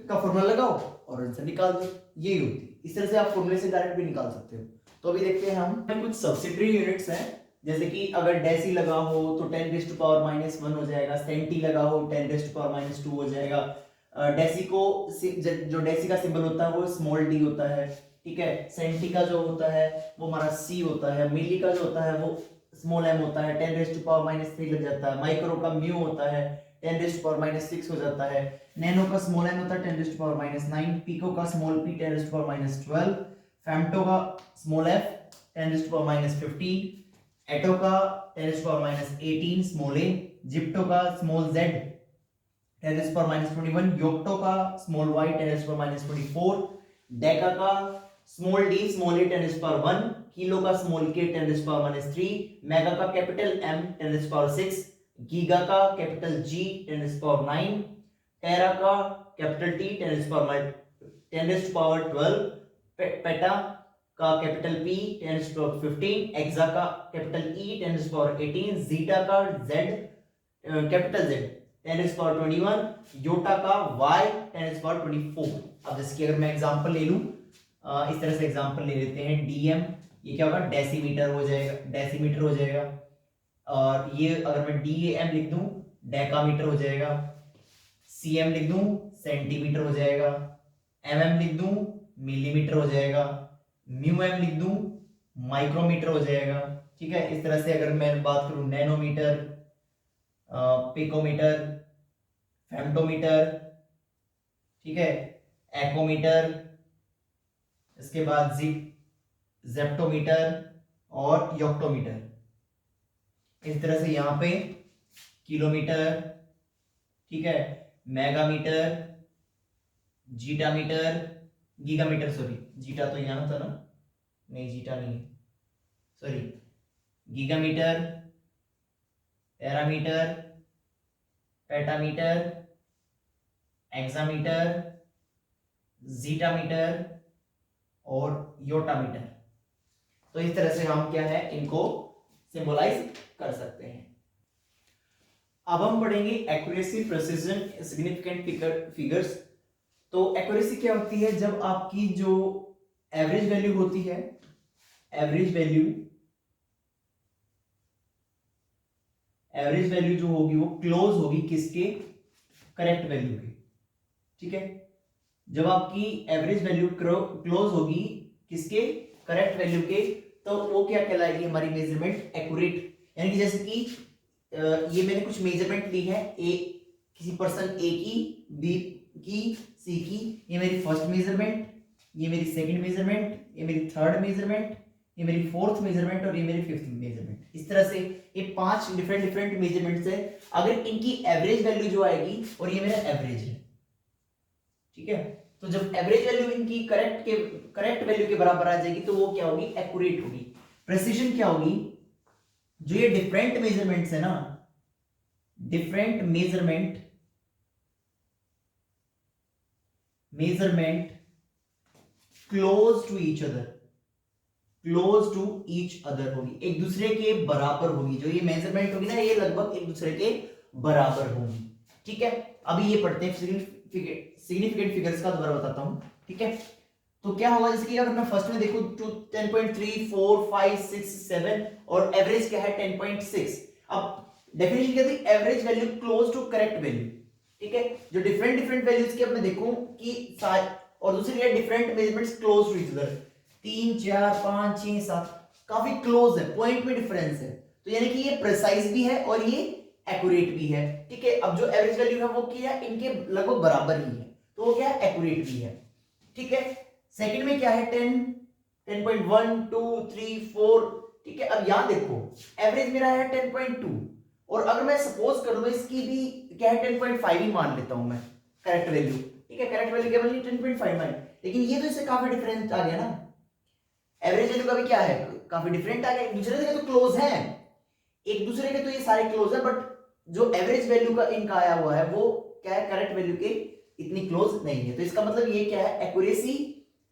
का फॉर्मूला लगाओ और आंसर निकाल दो, यही होती है। इस तरह से आप फॉर्मूले से डायरेक्ट भी निकाल सकते हो। तो अभी देखते हैं हम कुछ सब्सिडियरी यूनिट्स हैं, जैसे कि अगर डेसी लगा हो तो 10⁻⁻1 हो जाएगा, सेंटी लगा हो 10⁻2 हो जाएगा। डेसी को, जो डेसी का सिंबल होता है वो स्मॉल डी होता है, ठीक है। सेंटी का जो होता है वो हमारा सी होता है, मिली का जो होता है वो स्मॉल एम होता है, 10⁻³ लग जाता है। माइक्रो का म्यू होता है, 10⁻6 हो जाता है। नैनो का स्मॉल एन होता है 10⁻9, पिको का स्मॉल पी 10⁻12, फेम्टो का स्मॉल एफ 10⁻15, एटो का 10⁻18 स्मॉल ए, जिप्टो का स्मॉल जेड 10⁻21, योक्टो का स्मॉल वाई 10⁻24, डेका का स्मॉल डी स्मॉल ए 10⁻1, किलो का स्मॉल के 10⁻3, मेगा का कैपिटल एम 10⁻6, गीगा का कैपिटल जी 10⁻9, टेरा का कैपिटल टी 10⁻12, पेटा का कैपिटल पी 10⁻15, एक्सा का कैपिटल ई 10⁻18, जीटा का जेड कैपिटल जेड 10⁻21, योटा का वाई 10⁻24। अब जैसे कि अगर मैं एग्जांपल ले लूं, इस तरह से एग्जांपल ले लेते हैं, डीएम ये क्या होगा, डेसीमीटर हो जाएगा, डेसीमीटर हो जाएगा। और ये अगर मैं डीएम लिख दूं, डेकामीटर हो जाएगा। सीएम लिख दूं, सेंटीमीटर हो जाएगा। एमएम लिख दूं, मिलीमीटर हो जाएगा। म्यू एम लिख दूं, माइक्रोमीटर हो जाएगा, ठीक है। इस तरह से अगर मैं बात करूं, नैनोमीटर, पिकोमीटर, फेम्टोमीटर, ठीक है, एकोमीटर, इसके बाद जेप्टोमीटर और योक्टोमीटर। इस तरह से यहां पे किलोमीटर, ठीक है, मेगामीटर, जीटामीटर, गीगामीटर, सॉरी जीटा तो यहां था ना, नहीं जीटा नहीं, सॉरी, गीगामीटर, टेरामीटर, पेटामीटर, एक्सामीटर, जीटामीटर और योटामीटर। तो इस तरह से हम क्या है, इनको सिंबलाइज कर सकते हैं। अब हम पढ़ेंगे एक्यूरेसी, प्रिसिजन, सिग्निफिकेंट फिगर्स। तो एक्यूरेसी क्या होती है, जब आपकी जो एवरेज वैल्यू होती है, एवरेज वैल्यू जो होगी वो क्लोज होगी किसके, करेक्ट वैल्यू के, ठीक है। जब आपकी एवरेज वैल्यू क्लोज होगी किसके, करेक्ट वैल्यू के, तो वो क्या कहलाएगी, हमारी मेजरमेंट एक्यूरेट। यानी कि जैसे कि ये मैंने कुछ मेजरमेंट ली है, ए किसी पर्सन ए की, बी की, सी की, ये मेरी फर्स्ट मेजरमेंट, ये मेरी सेकंड मेजरमेंट, ये मेरी थर्ड मेजरमेंट, ये मेरी फोर्थ मेजरमेंट और ये मेरी फिफ्थ मेजरमेंट। इस तरह से ये 5 डिफरेंट मेजरमेंट्स है। अगर इनकी एवरेज वैल्यू जो आएगी, और ये मेरा एवरेज है, ठीक है, तो जब एवरेज वैल्यू इनकी करेक्ट वैल्यू के बराबर आ जाएगी तो वो क्या होगी, एक्यूरेट होगी। प्रेसिजन क्या होगी, जो ये डिफरेंट मेजरमेंट्स है ना, different measurement close to each other होगी, एक दूसरे के बराबर होगी। जो ये मेजरमेंट होगी ना, ये लगभग एक दूसरे के बराबर होगी, ठीक है। अभी ये पढ़ते हैं सिग्निफिकेंट फिगर्स का, दोबारा बताता हूं, ठीक है। तो क्या होगा, जैसे कि अगर मैं फर्स्ट में देखूं तो 10.3, 4, 5, 6, 7 और एवरेज क्या है 10.6। अब डेफिनेशन क्या थी, average value close to correct value, ठीक है। जो डिफरेंट वैल्यूज की अब मैं देखूं कि और दूसरी है different measurements close to each other, 3, 4, 5, 6, 7 काफी क्लोज है, पॉइंट में डिफरेंस है, तो यानी कि ये प्रिसाइज भी है और ये एक्यूरेट भी है, ठीक है। अब जो एवरेज वैल्यू है वो क्या है, इनके लगभग बराबर ही है, तो वो क्या है, एक्यूरेट भी है, ठीक है। सेकंड में क्या है 10, 10.1, 2, 3, 4, ठीक है। अब यहां देखो एवरेज मेरा है 10.2, और अगर मैं सपोज कर लूं इसकी भी क्या है 10.5 ही मान लेता हूं मैं करेक्ट वैल्यू, ठीक है। करेक्ट वैल्यू क्या बनी 10.5 मान, लेकिन ये तो इससे काफी डिफरेंस आ गया ना, एवरेज वैल्यू का भी क्या है, काफी डिफरेंट आ गया, एक दूसरे के तो क्लोज है, एक दूसरे के तो ये सारे क्लोज है, बट जो एवरेज वैल्यू का इनका आया हुआ है वो क्या है, करेक्ट वैल्यू के इतनी क्लोज नहीं है। तो इसका मतलब ये क्या है, एक्यूरेसी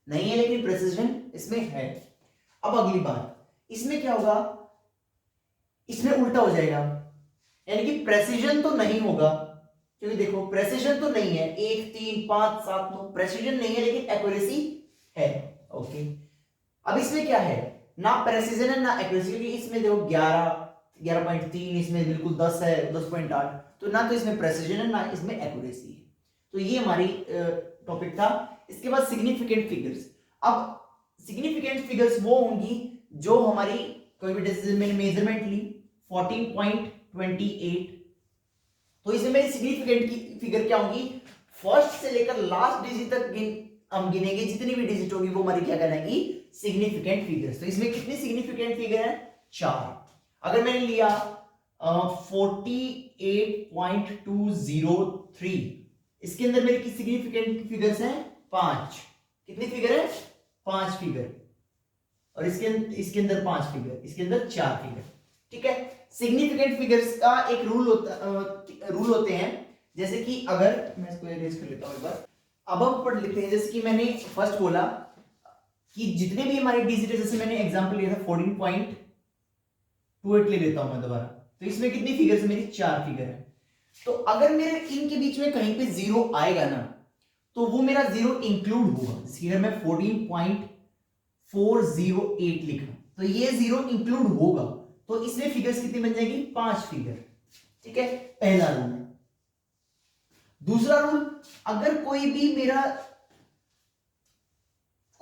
नहीं है लेकिन प्रिसिजन इसमें है। अब अगली बात, इसमें क्या होगा, इसमें उल्टा हो जाएगा, यानी कि प्रेसिजन तो नहीं होगा, क्योंकि देखो प्रेसिजन तो नहीं है, 1, 3, 5, 7, 9 प्रेसिजन नहीं है लेकिन एक्यूरेसी है, ओके। अब इसमें क्या है, ना प्रेसिजन है ना एक्यूरेसी, क्योंकि इसमें देखो 11.3, इसमें बिल्कुल 10 है, 10.8, तो ना तो इसमें प्रेसिजन है ना इसमें एक्यूरेसी है। तो ये हमारी टॉपिक था। इसके बाद सिग्निफिकेंट फिगर्स। अब सिग्निफिकेंट फिगर्स वो होंगी जो हमारी कोई भी डिसीजन में मेजरमेंट ली 14.28, तो इसमें मेरी सिग्निफिकेंट की फिगर क्या होगी, फर्स्ट से लेकर लास्ट डिजिट तक हम गिनेंगे, जितनी भी डिजिट होगी वो हमारी क्या कहलाएगी, सिग्निफिकेंट फिगर्स। तो इसमें कितनी सिग्निफिकेंट फिगर है, 4। अगर मैंने लिया 48.203, इसके अंदर मेरी सिग्निफिकेंट फिगर्स हैं 5। कितनी फिगर है, 5 फिगर, और इसके अंदर 5 फिगर, इसके अंदर 4 फिगर, ठीक है। सिग्निफिकेंट फिगर्स का एक रूल होते हैं, जैसे कि अगर मैं इसको इरेज कर लेता हूं एक बार, अब हम पढ़ लेते हैं। जैसे कि मैंने फर्स्ट बोला कि जितने भी हमारे डिजिट है, जैसे मैंने एग्जांपल लिया था 14.28 ले लेता हूं मैं दोबारा, तो इसमें कितनी फिगर्स है, मेरी 4 फिगर है। तो अगर मेरे इनके बीच में कहीं पे जीरो आएगा ना, तो वो मेरा जीरो इंक्लूड होगा। जैसे अगर मैं 14.408 लिखा, तो ये जीरो इंक्लूड होगा, तो इसमें फिगर्स कितनी बन जाएगी, 5 फिगर, ठीक है। पहला रूल। दूसरा रूल, अगर कोई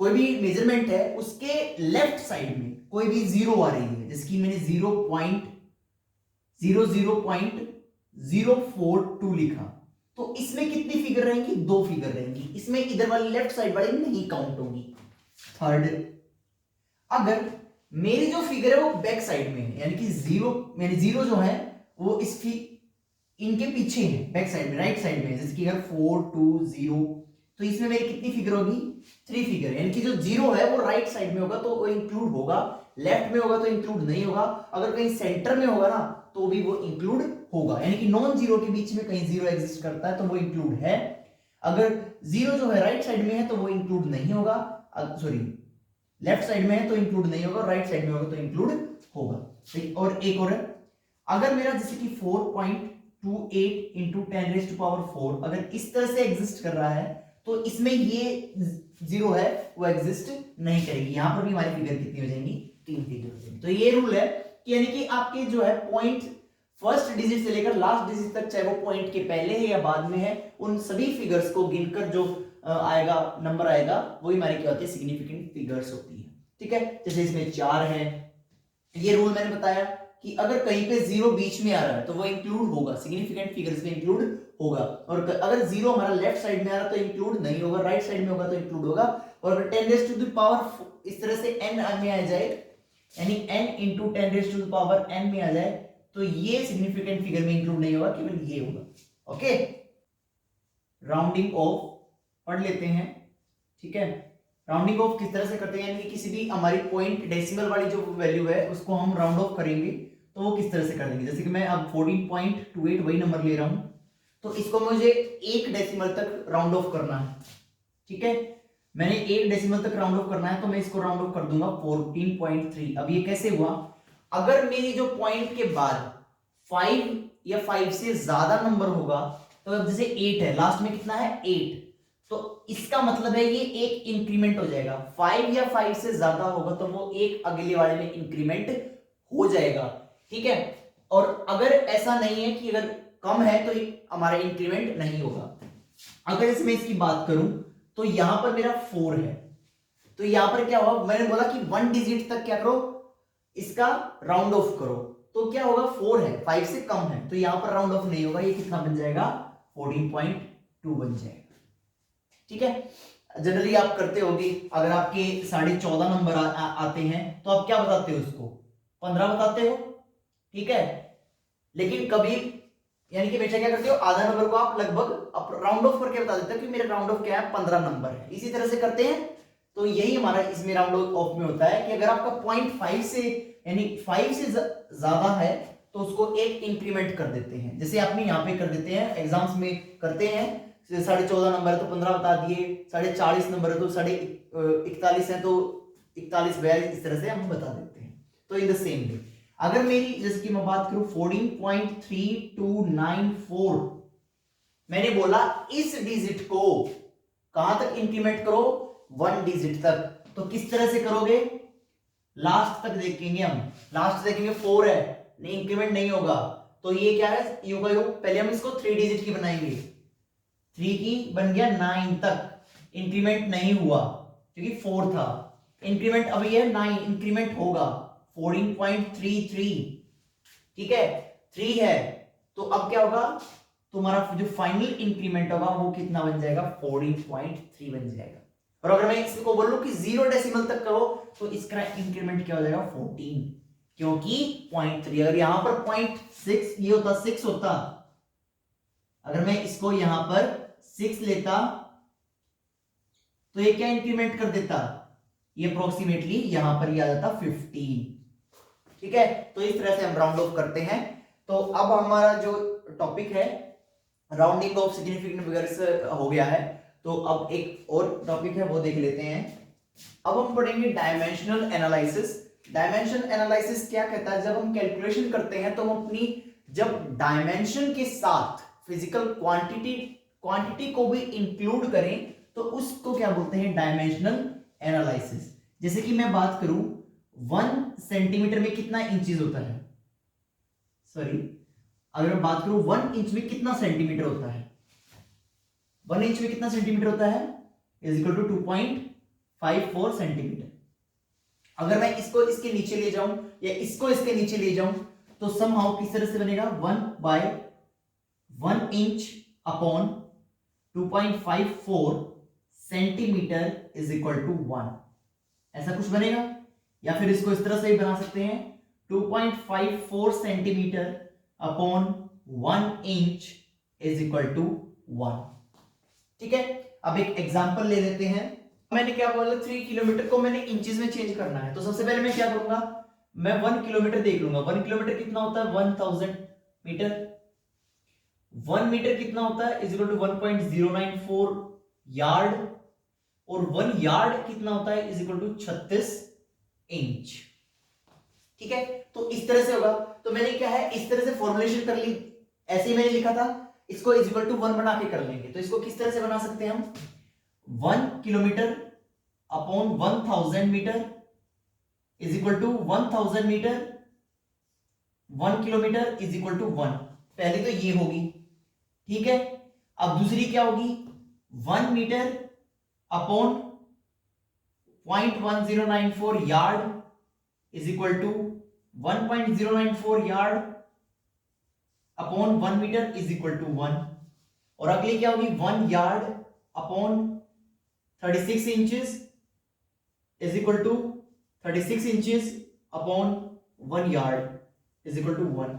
भी मेजरमेंट है उसके लेफ्ट साइड में कोई भी जीरो आ रही है, जैसे कि मैंने 0.042 लिखा, तो इसमें कितनी फिगर रहेंगी, 2 फिगर रहेंगी, इसमें इधर वाली लेफ्ट साइड वाली नहीं काउंट होगी। थर्ड, अगर मेरी जो फिगर है वो बैक साइड में है, यानी कि जीरो जो है वो इनके पीछे है, बैक साइड में, राइट साइड में, जैसे कि अगर 420, तो इसमें मेरी कितनी फिगर होगी, 3 फिगर, यानी कि जो जीरो है वो राइट साइड में होगा तो वो इंक्लूड होगा, लेफ्ट में होगा तो इंक्लूड नहीं होगा, अगर कहीं सेंटर में होगा ना तो भी वो इंक्लूड होगा, यानी कि नॉन जीरो के बीच में कहीं जीरो एग्जिस्ट करता है तो वो इंक्लूड है। अगर जीरो जो है राइट साइड में है तो वो इंक्लूड नहीं होगा, सॉरी लेफ्ट साइड में है तो इंक्लूड नहीं होगा, राइट साइड में होगा तो इंक्लूड होगा। और एक और है, अगर मेरा जैसे कि 4.28 इंटू 10⁴ अगर इस तरह से एग्जिस्ट कर रहा है तो इसमें ये जीरो है वो एग्जिस्ट नहीं करेगी, यहां पर भी हमारी फिगर कितनी हो जाएंगी, 3 फिगर हो जाएंगी। तो ये रूल है कि यानी कि आपके जो है पॉइंट फर्स्ट डिजिट से लेकर लास्ट डिजिट तक, चाहे वो पॉइंट के पहले है या बाद में है, उन सभी फिगर्स को गिनकर जो आएगा नंबर आएगा वही हमारी क्या होती है, सिग्निफिकेंट फिगर्स होती है, ठीक है। जैसे इसमें 4 है, ये रूल मैंने बताया कि अगर कहीं पे जीरो बीच में आ रहा है तो वो इंक्लूड होगा, सिग्निफिकेंट फिगर्स में इंक्लूड होगा, और अगर 0 हमारा लेफ्ट साइड में आ रहा तो इंक्लूड नहीं होगा, राइट साइड में होगा तो इंक्लूड होगा। और अगर 10 रेज़ टू द पावर इस तरह से n में आ जाए, यानी n into 10 raise to the power n में आ जाए, तो ये सिग्निफिकेंट फिगर में इंक्लूड नहीं होगा, केवल ये होगा। ओके, राउंडिंग ऑफ पढ़ लेते हैं, ठीक है। राउंडिंग ऑफ किस तरह से करते हैं, यानी किसी भी हमारी पॉइंट डेसिमल वाली जो वैल्यू है उसको हम राउंड ऑफ करेंगे तो वो किस तरह से कर देंगे। जैसे कि मैं अब 14.28 वही नंबर ले रहा हूं, तो इसको मुझे एक डेसिमल तक राउंड ऑफ करना है, ठीक है। मैंने एक डेसिमल तक राउंड ऑफ करना है, तो मैं इसको राउंड ऑफ कर दूंगा 14.3। अब ये कैसे हुआ, अगर मेरी जो पॉइंट के बाद 5 या 5 से ज्यादा नंबर होगा, तो अब जैसे 8 है, लास्ट में कितना है 8, तो इसका मतलब है ये एक इंक्रीमेंट हो जाएगा। 5 या 5 से ज्यादा होगा तो वो एक अगले वाले में इंक्रीमेंट हो जाएगा, ठीक है। और अगर ऐसा नहीं है कि अगर कम है तो हमारा इंक्रीमेंट नहीं होगा। अगर इसमें इसकी बात करूं तो यहां पर मेरा 4 है, तो यहां पर क्या होगा, मैंने बोला कि 1 डिजिट तक क्या करो, इसका राउंड ऑफ करो, तो क्या होगा 4 है, 5 से कम है, तो यहां पर राउंड ऑफ नहीं होगा, ये कितना बन जाएगा 14.2 बन जाएगा, ठीक है। जनरली आप करते होगे, अगर आपके 14.5 नंबर आते हैं तो आप क्या बताते हो, उसको 15 बताते हो, ठीक है। लेकिन कभी यानी कि हमेशा क्या करते हो, आधा नंबर को आप लगभग राउंड ऑफ करके बता देते हो कि मेरा राउंड ऑफ क्या है 15 नंबर है, इसी तरह से करते हैं। तो यही हमारा इसमें राउंड ऑफ में होता है कि अगर आपका 0.5 से यानी 5 से ज्यादा है तो उसको एक इंक्रीमेंट कर देते हैं, जैसे आपने यहाँ पे कर देते हैं, एग्जाम्स में करते हैं। 14.5 नंबर है तो 15 बता दिए, 40.5 नंबर है तो 41 है तो 41-42 इस तरह से हम बता देते हैं। तो इन द सेम वे अगर मेरी जैसे कि मैं बात करूं 14.3294, मैंने बोला इस डिजिट को कहां तक इंक्रीमेंट करो, 1 डिजिट तक, तो किस तरह से करोगे, लास्ट तक देखेंगे हम, लास्ट देखेंगे 4 है, नहीं इंक्रीमेंट नहीं होगा, तो ये क्या है, यू का यू, पहले हम इसको 3 डिजिट की बनाएंगे, 3 की बन गया 9 तक, इंक्रीमेंट नहीं हुआ क्योंकि 4 था, इंक्रीमेंट अब ये 9 इंक्रीमेंट होगा 14.33, ठीक है, 3 है, तो अब क्या होगा, तुम्हारा जो फाइनल इंक्रीमेंट होगा वो कितना बन जाएगा 14.3 बन जाएगा। और अगर मैं इसको बोलूं कि 0 डेसिमल तक करो तो इसका इंक्रीमेंट क्या हो जाएगा 14, क्योंकि 0.3, अगर यहां पर 0.6 ये होता 6 होता, अगर मैं इसको यहां पर 6 लेता तो ये क्या इंक्रीमेंट कर देता, ये अप्रोक्सीमेटली यहां पर ये आ जाता 15, ठीक है। तो इस तरह से हम राउंड ऑफ करते हैं। तो अब हमारा जो टॉपिक है राउंडिंग ऑफ सिग्निफिकेंट फिगर्स हो गया है, तो अब एक और टॉपिक है वो देख लेते हैं। अब हम पढ़ेंगे डायमेंशनल एनालिसिस। डायमेंशन एनालिसिस क्या कहता है, जब हम कैलकुलेशन करते हैं तो हम अपनी जब डायमेंशन के साथ फिजिकल क्वांटिटी को भी इंक्लूड करें तो उसको क्या बोलते हैं, डायमेंशनल एनालिसिस। जैसे कि मैं बात करूं 1 सेंटीमीटर में कितना इंचेस होता है, सॉरी अगर मैं बात करूं 1 इंच में कितना सेंटीमीटर होता है, 1 इंच में कितना सेंटीमीटर होता है इज इक्वल टू 2.54 सेंटीमीटर। अगर मैं इसको इसके नीचे ले जाऊं या इसको इसके नीचे ले जाऊं तो समहाउ किस तरह से बनेगा, 1/1 inch upon 2.54 centimetre is equal to 1, ऐसा कुछ बनेगा। या फिर इसको इस तरह से भी बना सकते हैं 2.54 centimetre upon 1 inch is equal to 1, ठीक है। अब एक एग्जांपल ले लेते हैं। मैंने क्या बोला 3 किलोमीटर को मैंने इंचेस में चेंज करना है, तो सबसे पहले मैं क्या करूंगा, मैं 1 किलोमीटर देख लूंगा। 1 किलोमीटर कितना होता है 1000 मीटर, 1 मीटर कितना होता है इज इक्वल टू 1.094 यार्ड, और 1 यार्ड कितना होता है इज इक्वल टू 36 इंच, ठीक है। तो इस तरह से होगा। तो मैंने क्या है इस तरह से फॉर्मुलेशन कर ली, ऐसे ही मैंने लिखा था, इसको इज इक्वल टू 1 बना के कर लेंगे। तो इसको किस तरह से बना सकते हैं हम, 1 kilometre upon 1000 metre is equal to 1000 metre, 1 kilometre is equal to 1, पहले तो ये होगी, ठीक है। अब दूसरी क्या होगी, 1 metre upon 0.1094 yard is equal to 1.094 yard upon 1 metre is equal to 1, और अगली क्या होगी 1 yard upon 36 inches is equal to 36 inches upon 1 yard is equal to 1।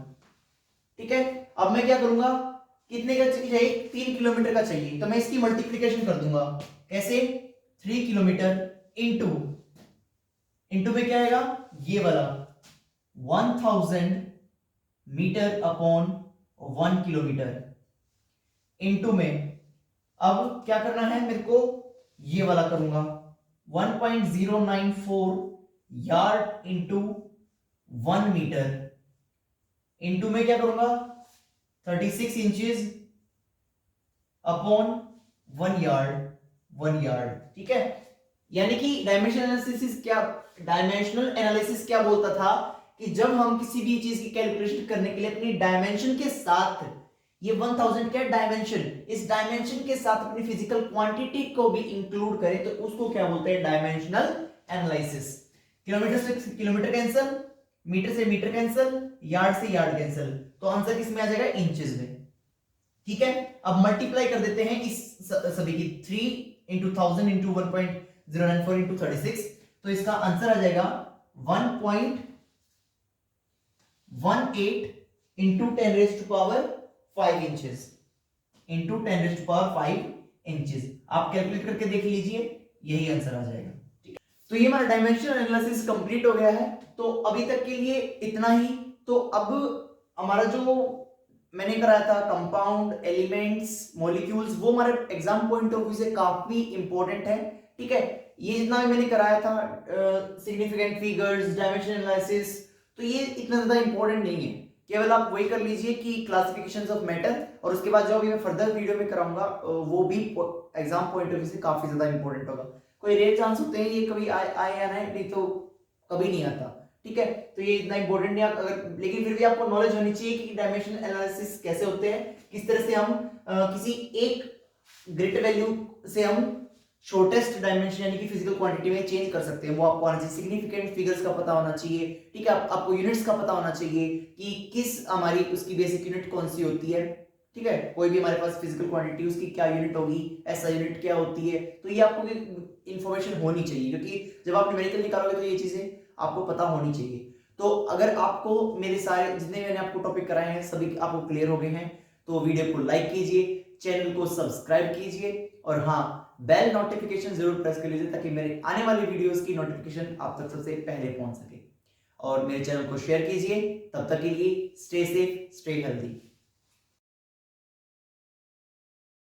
ठीक है, अब मैं क्या करूंगा, कितने का चाहिए, 3 किलोमीटर का चाहिए, तो मैं इसकी मल्टीप्लीकेशन कर दूंगा। कैसे, 3 किलोमीटर इंटू में क्या आएगा, ये वाला 1000 मीटर अपॉन 1 किलोमीटर इंटू में, अब क्या करना है मेरे को, ये वाला करूंगा 1.094 यार्ड इंटू 1 मीटर इंटू में क्या करूंगा 36 इंचेस अपॉन 1 यार्ड। ठीक है, यानी कि डायमेंशनल एनालिसिस क्या बोलता था कि जब हम किसी भी चीज की कैलकुलेशन करने के लिए अपनी डायमेंशन के साथ, ये 1000 क्या डायमेंशन, इस डायमेंशन के साथ अपनी फिजिकल क्वांटिटी को भी इंक्लूड करें तो उसको क्या बोलते हैं, डायमेंशनल एनालिसिस। किलोमीटर से किलोमीटर कैंसिल, मीटर से मीटर कैंसिल, यार्ड से यार्ड कैंसिल, तो आंसर किस में आ जाएगा, इंचेस में। ठीक है, अब मल्टीप्लाई कर देते हैं इस सभी की, 3 इंटू 1000 इंटू 1.094 इंटू 36, तो इसका आंसर आ जाएगा 1.18 into 10 raise to power 5 inches into 10 raise to power 5 inches. आप कैलकुलेट करके देख लीजिए, यही आंसर आ जाएगा। ठीक है, तो ये हमारा डायमेंशनल एनालिसिस कंप्लीट हो गया है। तो अभी तक के लिए इतना ही। तो अब हमारा जो मैंने कराया था कंपाउंड, एलिमेंट्स, मॉलिक्यूल्स, वो हमारे एग्जाम पॉइंट ऑफ व्यू से काफी इंपॉर्टेंट है। ठीक है, ये जितना भी मैंने कराया था सिग्निफिकेंट फिगर्स, डायमेंशन एनालिसिस, तो ये इतना ज्यादा इंपॉर्टेंट नहीं है। केवल आप वही कर लीजिए कि क्लासिफिकेशंस ऑफ मैटर, और उसके बाद जो अभी मैं फर्दर वीडियो में कराऊंगा वो भी एग्जाम पॉइंट ऑफ व्यू से काफी ज्यादा इंपॉर्टेंट होगा। कोई रेयर चांस होते हैं ये कभी आए या नहीं तो कभी नहीं आता। ठीक है, तो ये इतना इंपॉर्टेंट नहीं, अगर लेकिन फिर भी आपको नॉलेज होनी चाहिए कि डायमेंशन एनालिसिस कैसे होते हैं, किस तरह से हम किसी एक ग्रेटर वैल्यू से हम शॉर्टेस्ट डायमेंशन यानी कि फिजिकल क्वांटिटी में चेंज कर सकते हैं। वो आपको आना चाहिए, सिग्निफिकेंट फिगर्स का पता होना चाहिए। ठीक है, आपको यूनिट्स का पता होना चाहिए कि किस हमारी उसकी बेसिक यूनिट कौन सी होती है। ठीक है, कोई भी हमारे पास फिजिकल क्वांटिटी उसकी क्या यूनिट होगी, ऐसा यूनिट क्या होती है, तो ये आपको इंफॉर्मेशन होनी चाहिए, क्योंकि जब आप न्यूमेरिकल निकालोगे तो ये चीजें आपको पता होनी चाहिए। तो अगर आपको मेरे सारे जितने मैंने आपको टॉपिक कराए हैं सभी आपको क्लियर हो गए हैं, तो वीडियो को लाइक कीजिए, चैनल को सब्सक्राइब कीजिए, और हाँ, बेल नोटिफिकेशन जरूर प्रेस कर लीजिए ताकि मेरे आने वाली वीडियोस की नोटिफिकेशन आप तक सबसे पहले पहुंच सके। और मेरे चैनल को शेयर कीजिए। तब तक के लिए स्टे सेफ, स्टे हेल्दी।